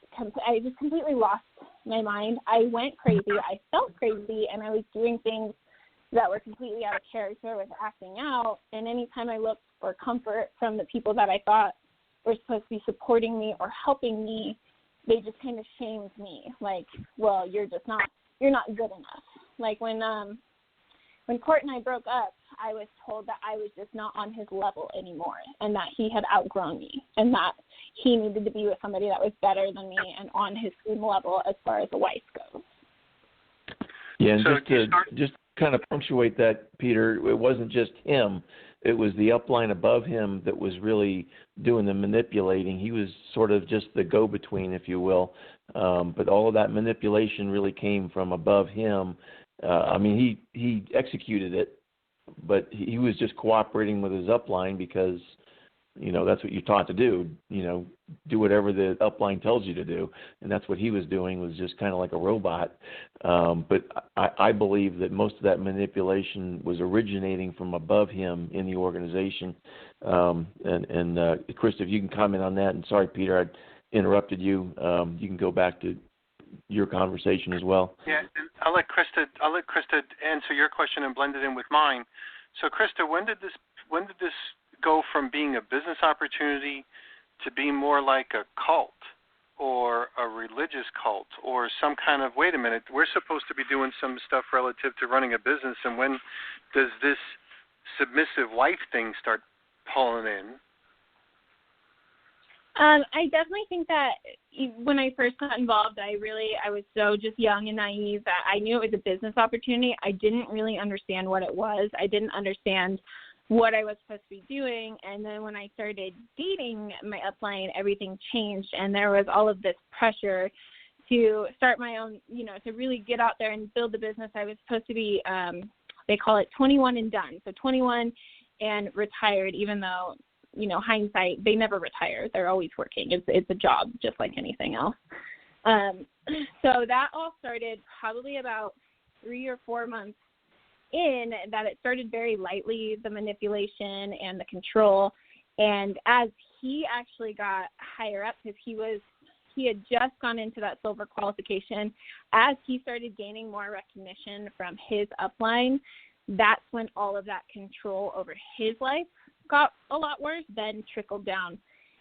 completely lost my mind. I went crazy. I felt crazy, and I was doing things that were completely out of character with acting out. And anytime I looked for comfort from the people that I thought were supposed to be supporting me or helping me, they just kind of shamed me. Like, well, you're not good enough. Like when Court and I broke up, I was told that I was just not on his level anymore, and that he had outgrown me, and that he needed to be with somebody that was better than me and on his same level as far as a wife goes. Yeah, and so just kind of punctuate that, Peter, it wasn't just him. It was the upline above him that was really doing the manipulating. He was sort of just the go-between, if you will. But all of that manipulation really came from above him. He executed it, but he was just cooperating with his upline because, that's what you're taught to do. Do whatever the upline tells you to do. And that's what he was doing, was just kind of like a robot. But I believe that most of that manipulation was originating from above him in the organization. And Krista, if you can comment on that. And sorry, Peter, I interrupted you. You can go back to your conversation as well. Yeah, and I'll let Krista answer your question and blend it in with mine. So, Krista, when did this go from being a business opportunity to being more like a cult or a religious cult or some kind of, wait a minute, we're supposed to be doing some stuff relative to running a business, and when does this submissive wife thing start pulling in? I definitely think that when I first got involved, I was so just young and naive that I knew it was a business opportunity. I didn't really understand what it was. I didn't understand what I was supposed to be doing. And then when I started dating my upline, everything changed, and there was all of this pressure to start my own, to really get out there and build the business. I was supposed to be, they call it 21 and done. So 21 and retired, even though, hindsight, they never retire. They're always working. It's a job just like anything else. So that all started probably about 3 or 4 months in, that it started very lightly, the manipulation and the control. And as he actually got higher up, because he had just gone into that silver qualification, as he started gaining more recognition from his upline, that's when all of that control over his life got a lot worse, then trickled down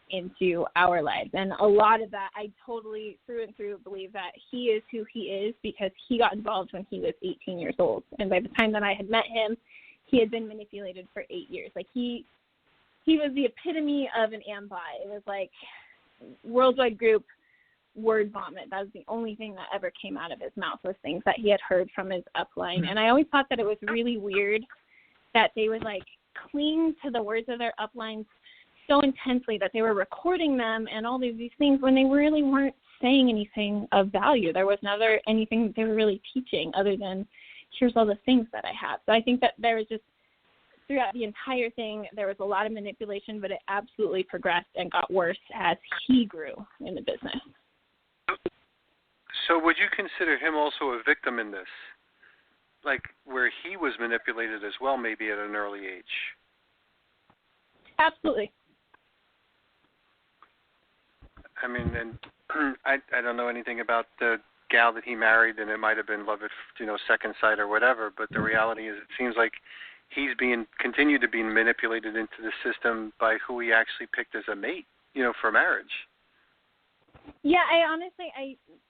into our lives. And a lot of that, I totally through and through believe that he is who he is because he got involved when he was 18 years old. And by the time that I had met him, he had been manipulated for 8 years. Like he was the epitome of an ambi. It was like worldwide group word vomit. That was the only thing that ever came out of his mouth, was things that he had heard from his upline. And I always thought that it was really weird that they would cling to the words of their uplines so intensely, that they were recording them and all these things when they really weren't saying anything of value. There was never anything that they were really teaching other than, here's all the things that I have. So I think that there was just, throughout the entire thing, there was a lot of manipulation, but it absolutely progressed and got worse as he grew in the business. So would you consider him also a victim in this? Where he was manipulated as well, maybe at an early age? Absolutely. I mean, and I don't know anything about the gal that he married, and it might have been love at second sight or whatever, but the reality is it seems like he's continued to be manipulated into the system by who he actually picked as a mate, for marriage. Yeah,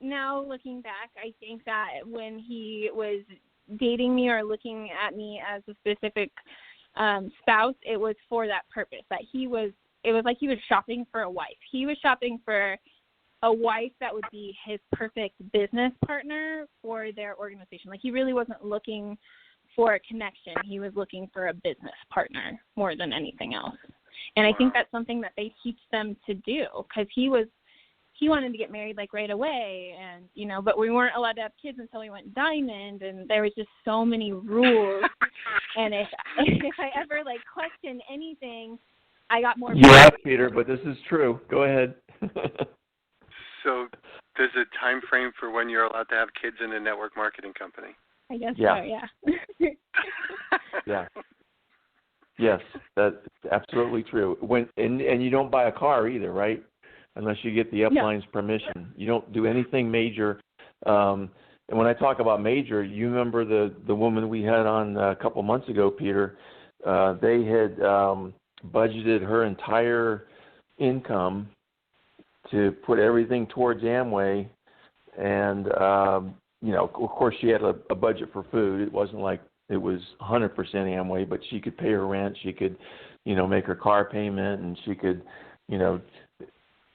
now looking back, I think that when he was dating me or looking at me as a specific spouse, it was for that purpose, that it was like he was shopping for a wife. He was shopping for a wife that would be his perfect business partner for their organization. Like, he really wasn't looking for a connection. He was looking for a business partner more than anything else. And I think that's something that they teach them to do, because he wanted to get married like right away, and but we weren't allowed to have kids until we went diamond, and there was just so many rules. And if I ever like questioned anything, I got more. You laugh, Peter, but this is true. Go ahead. So, there's a time frame for when you're allowed to have kids in a network marketing company? I guess so, yeah. Yeah. Yes, that's absolutely true. And you don't buy a car either, right? Unless you get the upline's permission. You don't do anything major. And when I talk about major, you remember the woman we had on a couple months ago, Peter. They had budgeted her entire income to put everything towards Amway, and of course she had a budget for food. It wasn't like it was 100% Amway, but she could pay her rent, she could make her car payment, and she could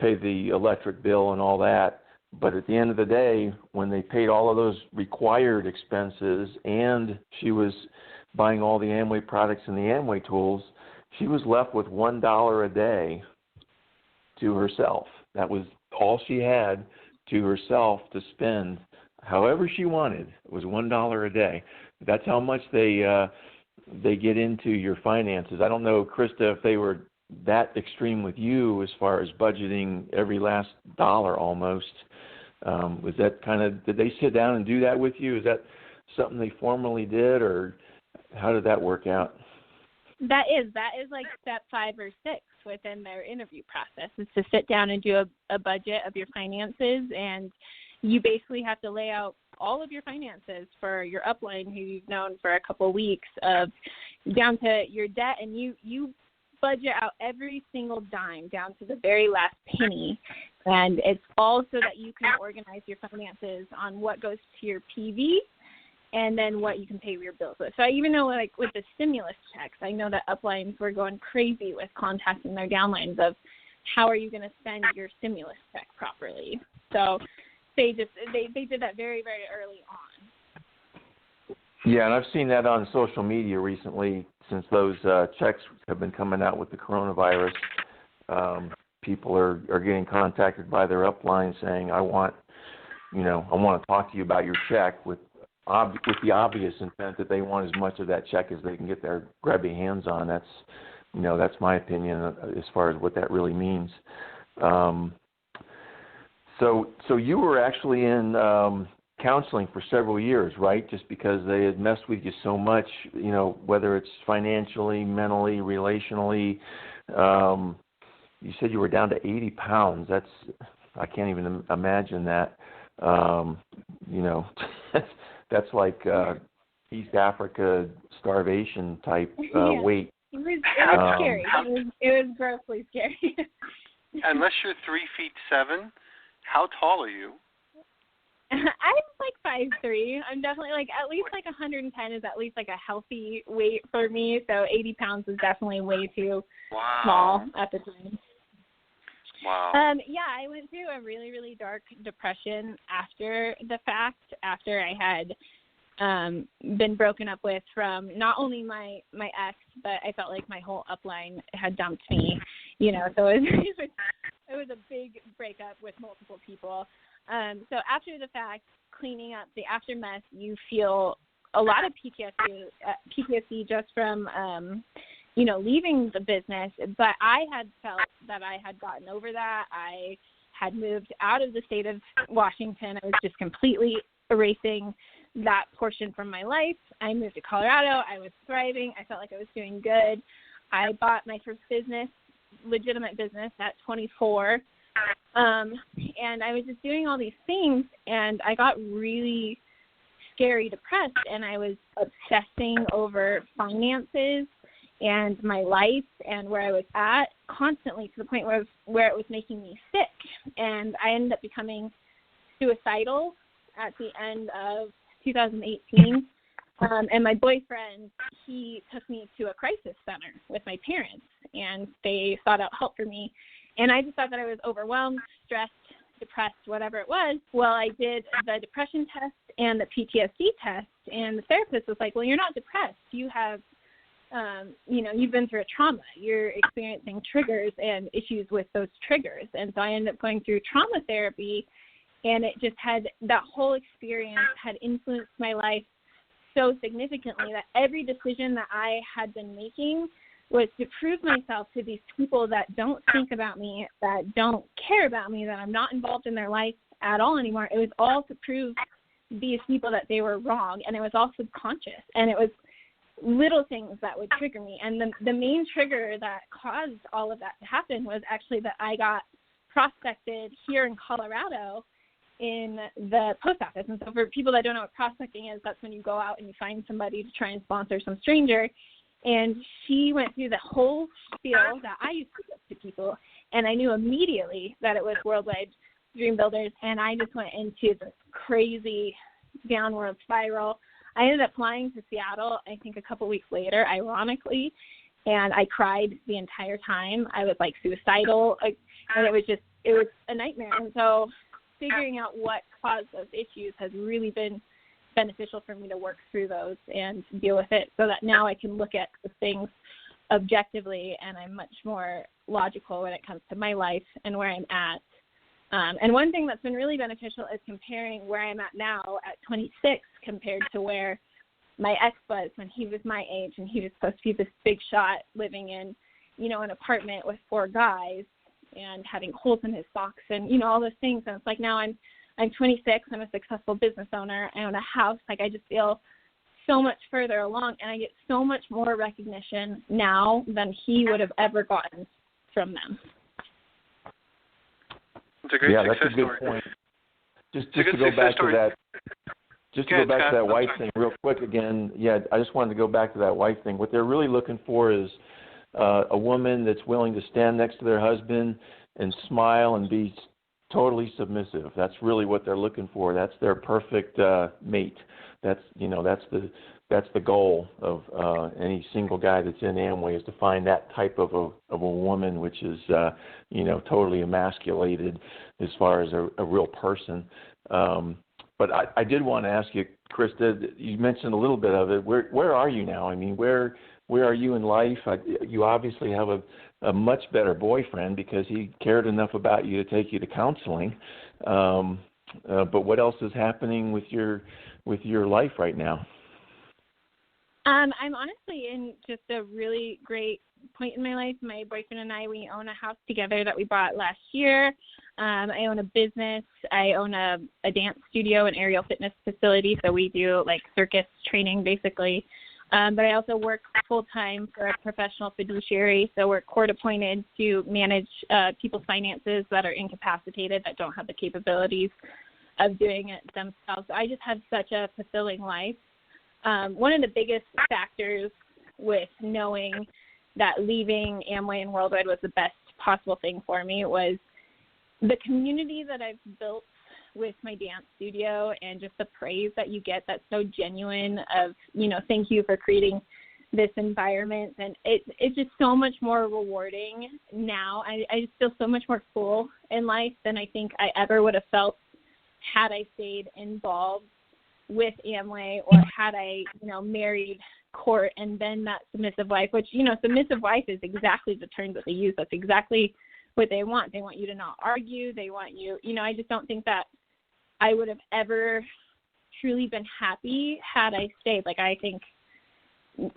pay the electric bill and all that. But at the end of the day, when they paid all of those required expenses and she was buying all the Amway products and the Amway tools, she was left with $1 a day to herself. That was all she had to herself to spend however she wanted. It was $1 a day. That's how much they get into your finances. I don't know, Krista, if they were that extreme with you as far as budgeting every last dollar almost. Was that did they sit down and do that with you? Is that something they formally did, or how did that work out? That is like step 5 or 6 within their interview process, is to sit down and do a budget of your finances, and you basically have to lay out all of your finances for your upline who you've known for a couple of weeks, of down to your debt, and you budget out every single dime down to the very last penny, and it's all so that you can organize your finances on what goes to your PV and then what you can pay your bills with. So I even know, like, with the stimulus checks, I know that uplines were going crazy with contacting their downlines of how are you going to spend your stimulus check properly. So they did that very, very early on. Yeah, and I've seen that on social media recently since those checks have been coming out with the coronavirus. People are getting contacted by their upline saying, I want to talk to you about your check, with the obvious intent that they want as much of that check as they can get their grabby hands on. That's my opinion as far as what that really means. So you were actually in counseling for several years, right? Just because they had messed with you so much, whether it's financially, mentally, relationally. You said you were down to 80 pounds. I can't even imagine that. That's like East Africa starvation type weight. It was scary. It was grossly scary. Unless you're 3'7", how tall are you? I'm like 5'3". I'm definitely at least 110 is at least a healthy weight for me. So 80 pounds is definitely way too small at the time. Wow. I went through a really, really dark depression after the fact, after I had been broken up with from not only my ex, but I felt like my whole upline had dumped me, so it was a big breakup with multiple people. So after the fact, cleaning up the aftermath, you feel a lot of PTSD just from leaving the business, but I had felt that I had gotten over that. I had moved out of the state of Washington. I was just completely erasing that portion from my life. I moved to Colorado. I was thriving. I felt like I was doing good. I bought my first business, legitimate business, at 24, and I was just doing all these things, and I got really scary depressed, and I was obsessing over finances and my life and where I was at constantly, to the point where it was making me sick. And I ended up becoming suicidal at the end of 2018. And my boyfriend, he took me to a crisis center with my parents, and they sought out help for me. And I just thought that I was overwhelmed, stressed, depressed, whatever it was. Well, I did the depression test and the PTSD test, and the therapist was like, well, you're not depressed. You have, you've been through a trauma. You're experiencing triggers and issues with those triggers. And so I ended up going through trauma therapy, and it just had, that whole experience had influenced my life so significantly that every decision that I had been making was to prove myself to these people that don't think about me, that don't care about me, that I'm not involved in their life at all anymore. It was all to prove these people that they were wrong, and it was all subconscious, and it was little things that would trigger me. And the main trigger that caused all of that to happen was actually that I got prospected here in Colorado in the post office. And so for people that don't know what prospecting is, that's when you go out and you find somebody to try and sponsor some stranger. And she went through the whole spiel that I used to give to people, and I knew immediately that it was Worldwide Dream Builders, and I just went into this crazy downward spiral. I ended up flying to Seattle, I think a couple weeks later, ironically, and I cried the entire time. I was like suicidal, and it was a nightmare. And so figuring out what caused those issues has really been beneficial for me to work through those and deal with it, so that now I can look at the things objectively, and I'm much more logical when it comes to my life and where I'm at. And one thing that's been really beneficial is comparing where I'm at now at 26 compared to where my ex was when he was my age, and he was supposed to be this big shot living in, an apartment with 4 guys and having holes in his socks and, all those things. And it's like now I'm 26. I'm a successful business owner. I own a house. Like, I just feel so much further along, and I get so much more recognition now than he would have ever gotten from them. It's a great that's a good point. Just to go back to that. Just to go back to that wife thing real quick again. Yeah, I just wanted to go back to that wife thing. What they're really looking for is a woman that's willing to stand next to their husband and smile and be totally submissive. That's really what they're looking for. That's their perfect mate. That's the goal of any single guy that's in Amway, is to find that type of a woman, which is totally emasculated as far as a real person. But I did want to ask you, Krista, you mentioned a little bit of it. Where are you now? I mean, where are you in life? You obviously have a much better boyfriend because he cared enough about you to take you to counseling. But what else is happening with your life right now? I'm honestly in just a really great point in my life. My boyfriend and I, we own a house together that we bought last year. I own a business. I own a dance studio and aerial fitness facility, so we do like circus training basically. But I also work full-time for a professional fiduciary, so we're court-appointed to manage people's finances that are incapacitated, that don't have the capabilities of doing it themselves. So I just have such a fulfilling life. One of the biggest factors with knowing that leaving Amway and Worldwide was the best possible thing for me was the community that I've built with my dance studio, and just the praise that you get that's so genuine of, thank you for creating this environment. And it's just so much more rewarding now. I just feel so much more full in life than I think I ever would have felt had I stayed involved with Amway, or had I, married Court and been that submissive wife, which, submissive wife is exactly the term that they use. That's exactly what they want. They want you to not argue. They want you, I just don't think that I would have ever truly been happy had I stayed. Like, I think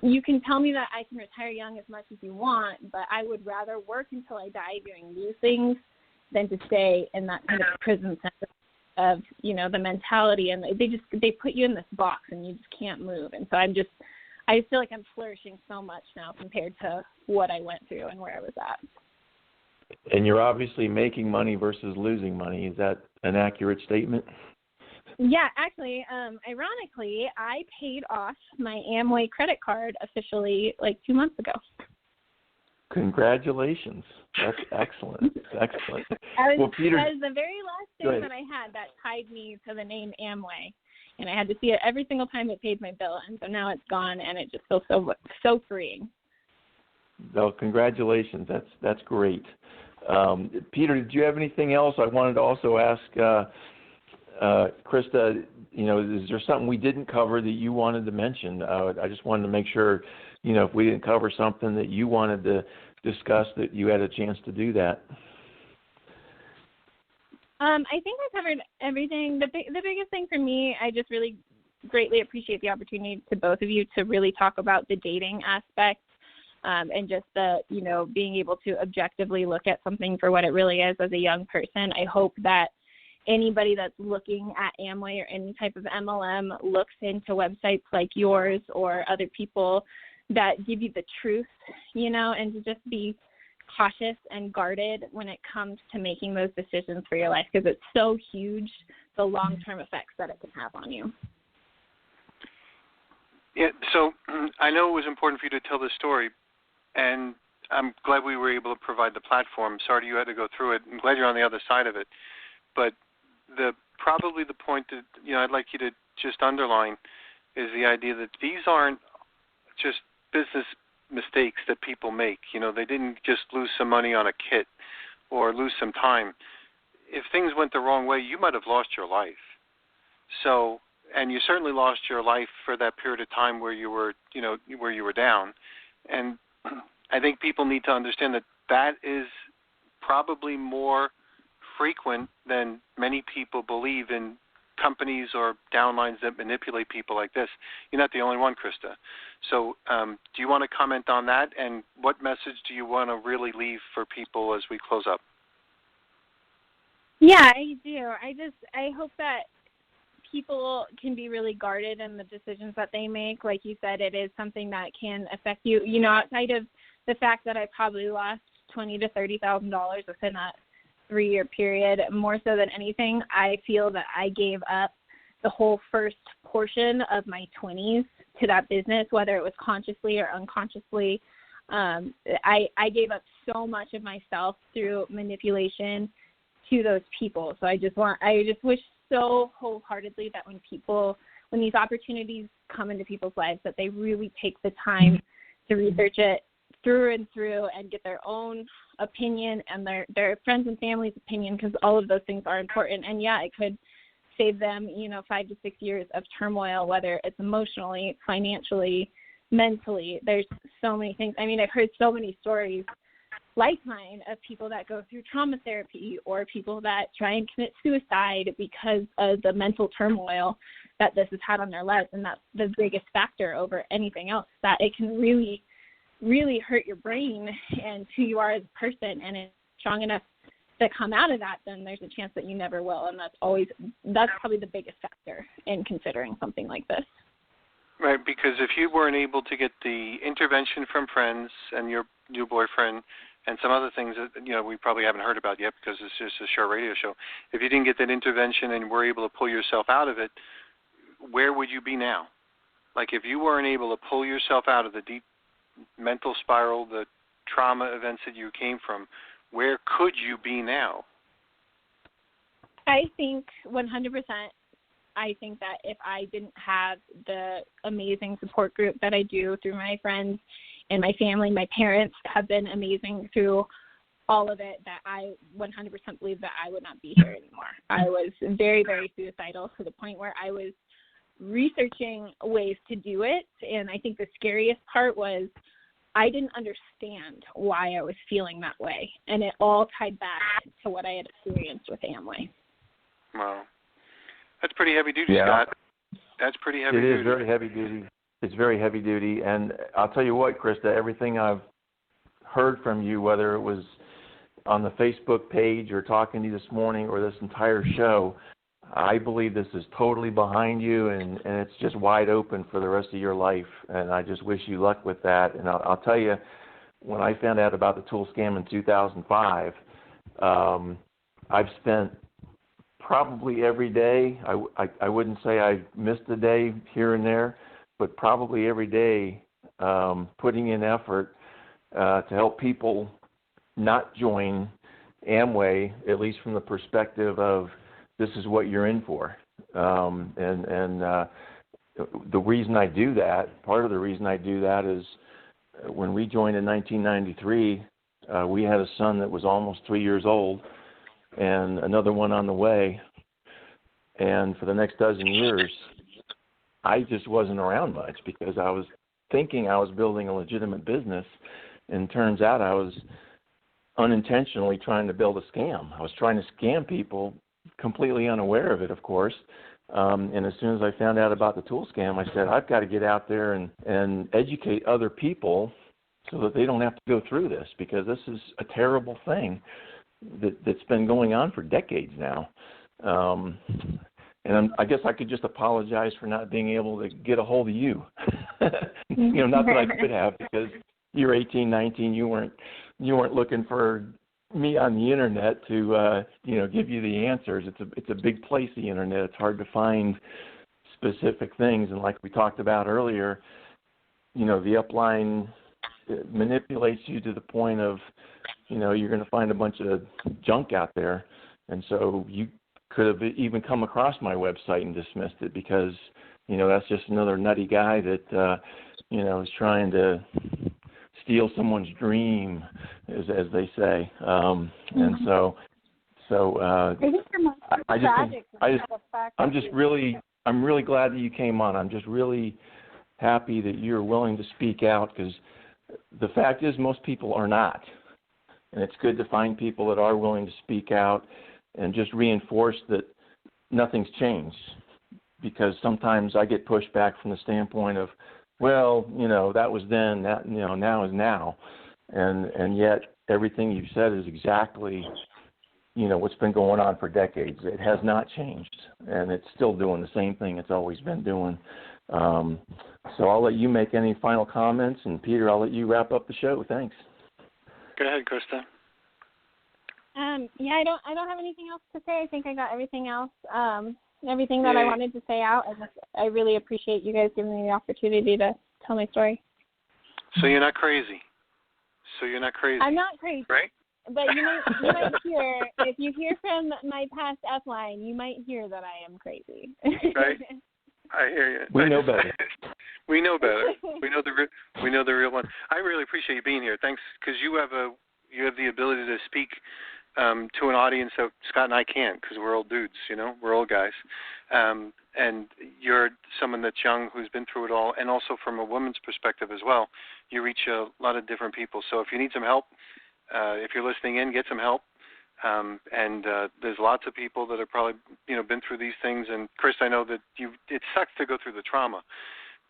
you can tell me that I can retire young as much as you want, but I would rather work until I die doing these things than to stay in that kind of prison center of, the mentality. And they put you in this box and you just can't move. And so I feel like I'm flourishing so much now compared to what I went through and where I was at. And you're obviously making money versus losing money. Is that an accurate statement? Yeah, actually, ironically, I paid off my Amway credit card officially like 2 months ago. Congratulations. That's excellent. Excellent. Peter, that was the very last thing that I had that tied me to the name Amway. And I had to see it every single time it paid my bill. And so now it's gone, and it just feels so freeing. Well, congratulations. That's great. Peter, did you have anything else? I wanted to also ask Krista, is there something we didn't cover that you wanted to mention? I just wanted to make sure, if we didn't cover something that you wanted to discuss, that you had a chance to do that. I think I covered everything. The biggest thing for me, I just really greatly appreciate the opportunity to both of you to really talk about the dating aspect and just the, being able to objectively look at something for what it really is as a young person. I hope that anybody that's looking at Amway or any type of MLM looks into websites like yours or other people that give you the truth, and to just be cautious and guarded when it comes to making those decisions for your life, because it's so huge, the long-term effects that it can have on you. Yeah, so I know it was important for you to tell this story, and I'm glad we were able to provide the platform. Sorry you had to go through it. I'm glad you're on the other side of it. But probably the point that I'd like you to just underline is the idea that these aren't just business mistakes that people make. They didn't just lose some money on a kit or lose some time. If things went the wrong way, you might have lost your life. So, and you certainly lost your life for that period of time where you were, where you were down. And I think people need to understand that is probably more frequent than many people believe in companies or downlines that manipulate people like this. You're not the only one, Krista. So do you want to comment on that, and what message do you want to really leave for people as we close up? Yeah, I do. I hope that people can be really guarded in the decisions that they make. Like you said, it is something that can affect you. Outside of the fact that I probably lost $20,000 to $30,000 within that 3-year period, more so than anything, I feel that I gave up the whole first portion of my 20s to that business, whether it was consciously or unconsciously. I gave up so much of myself through manipulation to those people. So I just wish so wholeheartedly that when these opportunities come into people's lives, that they really take the time to research it through and through and get their own opinion and their friends and family's opinion, because all of those things are important. And yeah, it could save them, 5 to 6 years of turmoil, whether it's emotionally, financially, mentally. There's so many things. I mean, I've heard so many stories like mine of people that go through trauma therapy or people that try and commit suicide because of the mental turmoil that this has had on their lives. And that's the biggest factor over anything else, that it can really, really hurt your brain and who you are as a person. And it's strong enough to come out of that, then there's a chance that you never will. And that's probably the biggest factor in considering something like this. Right, because if you weren't able to get the intervention from friends and your new boyfriend and some other things that we probably haven't heard about yet because it's just a short radio show, if you didn't get that intervention and were able to pull yourself out of it, where would you be now? Like if you weren't able to pull yourself out of the deep mental spiral, the trauma events that you came from, where could you be now? I think 100%. I think that if I didn't have the amazing support group that I do through my friends and my family, my parents have been amazing through all of it, that I 100% believe that I would not be here anymore. I was very, very suicidal to the point where I was researching ways to do it. And I think the scariest part was I didn't understand why I was feeling that way. And it all tied back to what I had experienced with Amway. Wow. That's pretty heavy duty, yeah. Scott. That's pretty heavy duty. It is very heavy duty. It's very heavy duty. And I'll tell you what, Krista, everything I've heard from you, whether it was on the Facebook page or talking to you this morning or this entire show, I believe this is totally behind you and it's just wide open for the rest of your life. And I just wish you luck with that. And I'll tell you, when I found out about the tool scam in 2005, I've spent probably every day, I wouldn't say I missed a day here and there, but probably every day putting in effort to help people not join Amway, at least from the perspective of this is what you're in for. And the reason I do that, part of the reason I do that is when we joined in 1993, We had a son that was almost 3 years old and another one on the way. And for the next dozen years, I just wasn't around much because I was thinking I was building a legitimate business, and turns out I was unintentionally trying to build a scam. I was trying to scam people, completely unaware of it, of course. And as soon as I found out about the tool scam, I said, I've got to get out there and educate other people so that they don't have to go through this, because this is a terrible thing that's been going on for decades now. And I guess I could just apologize for not being able to get a hold of you. Not that I could have, because you're 18, 19, you weren't looking for me on the internet to give you the answers. It's a big place, the internet. It's hard to find specific things, and like we talked about earlier, the upline manipulates you to the point of you're going to find a bunch of junk out there, and so you could have even come across my website and dismissed it because that's just another nutty guy that is trying to steal someone's dream, as they say. And so I'm really glad that you came on. I'm just really happy that you're willing to speak out, because the fact is most people are not, and it's good to find people that are willing to speak out and just reinforce that nothing's changed, because sometimes I get pushed back from the standpoint of, well, that was then, that now is now, and yet everything you've said is exactly what's been going on for decades. It has not changed, and it's still doing the same thing it's always been doing. So I'll let you make any final comments, and Peter, I'll let you wrap up the show. Thanks. Go ahead, Krista. I don't have anything else to say. I think I got everything else, everything that I wanted to say out. I really appreciate you guys giving me the opportunity to tell my story. So you're not crazy. I'm not crazy. Right? But you might hear, if you hear from my past upline, you might hear that I am crazy. Right. I hear you. We know better. We know better. We know the real one. I really appreciate you being here. Thanks, because you have the ability to speak to an audience that Scott and I can't, because we're old dudes, we're old guys. And you're someone that's young, who's been through it all, and also from a woman's perspective as well. You reach a lot of different people. So if you need some help, if you're listening in, get some help. And there's lots of people that have probably, been through these things. And Chris, I know that it sucks to go through the trauma,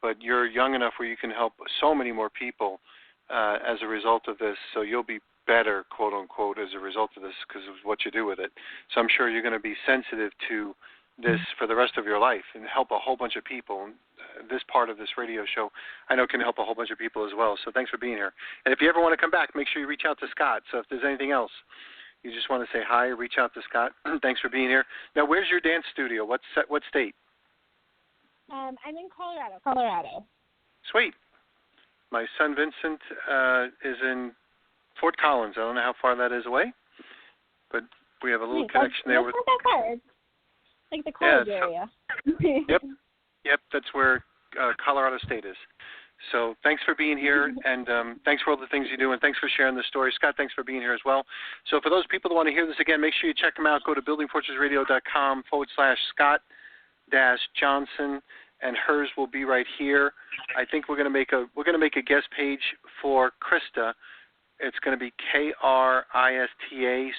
but you're young enough where you can help so many more people as a result of this. So you'll be better, quote unquote, as a result of this, because of what you do with it. So I'm sure you're going to be sensitive to this for the rest of your life and help a whole bunch of people. This part of this radio show, I know, can help a whole bunch of people as well. So thanks for being here. And if you ever want to come back, make sure you reach out to Scott. So if there's anything else, you just want to say hi, reach out to Scott. Thanks for being here. Now, where's your dance studio? What state? I'm in Colorado. Sweet. My son Vincent is in Fort Collins. I don't know how far that is away, but we have a little connection there. That's not that far. It's like the college area. Yep, that's where Colorado State is. So thanks for being here, and thanks for all the things you do, and thanks for sharing the story. Scott, thanks for being here as well. So for those people that want to hear this again, make sure you check them out. Go to buildingfortunesradio.com/Scott-Johnson, and hers will be right here. I think we're going to make a guest page for Krista. It's going to be Krista,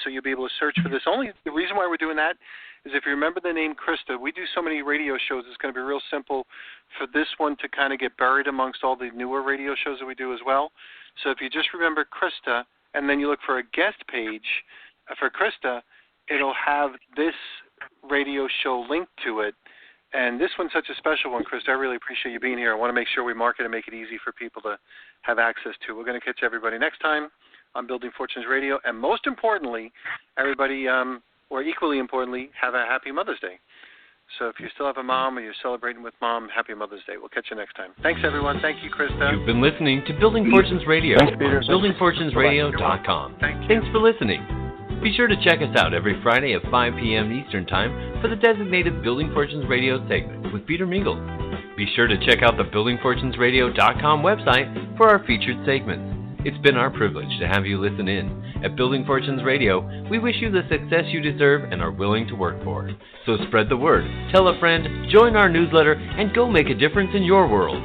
so you'll be able to search for this. Only the reason why we're doing that is if you remember the name Krista, we do so many radio shows, it's going to be real simple for this one to kind of get buried amongst all the newer radio shows that we do as well. So if you just remember Krista, and then you look for a guest page for Krista, it'll have this radio show linked to it. And this one's such a special one, Krista. I really appreciate you being here. I want to make sure we market and make it easy for people to have access to. We're going to catch everybody next time on Building Fortunes Radio. And most importantly, everybody, or equally importantly, have a happy Mother's Day. So if you still have a mom or you're celebrating with mom, happy Mother's Day. We'll catch you next time. Thanks, everyone. Thank you, Krista. You've been listening to Building Fortunes Radio. Thanks, Peter. BuildingFortunesRadio.com. Thanks for listening. Be sure to check us out every Friday at 5 p.m. Eastern Time for the designated Building Fortunes Radio segment with Peter Mingles. Be sure to check out the BuildingFortunesRadio.com website for our featured segments. It's been our privilege to have you listen in. At Building Fortunes Radio, we wish you the success you deserve and are willing to work for. So spread the word, tell a friend, join our newsletter, and go make a difference in your world.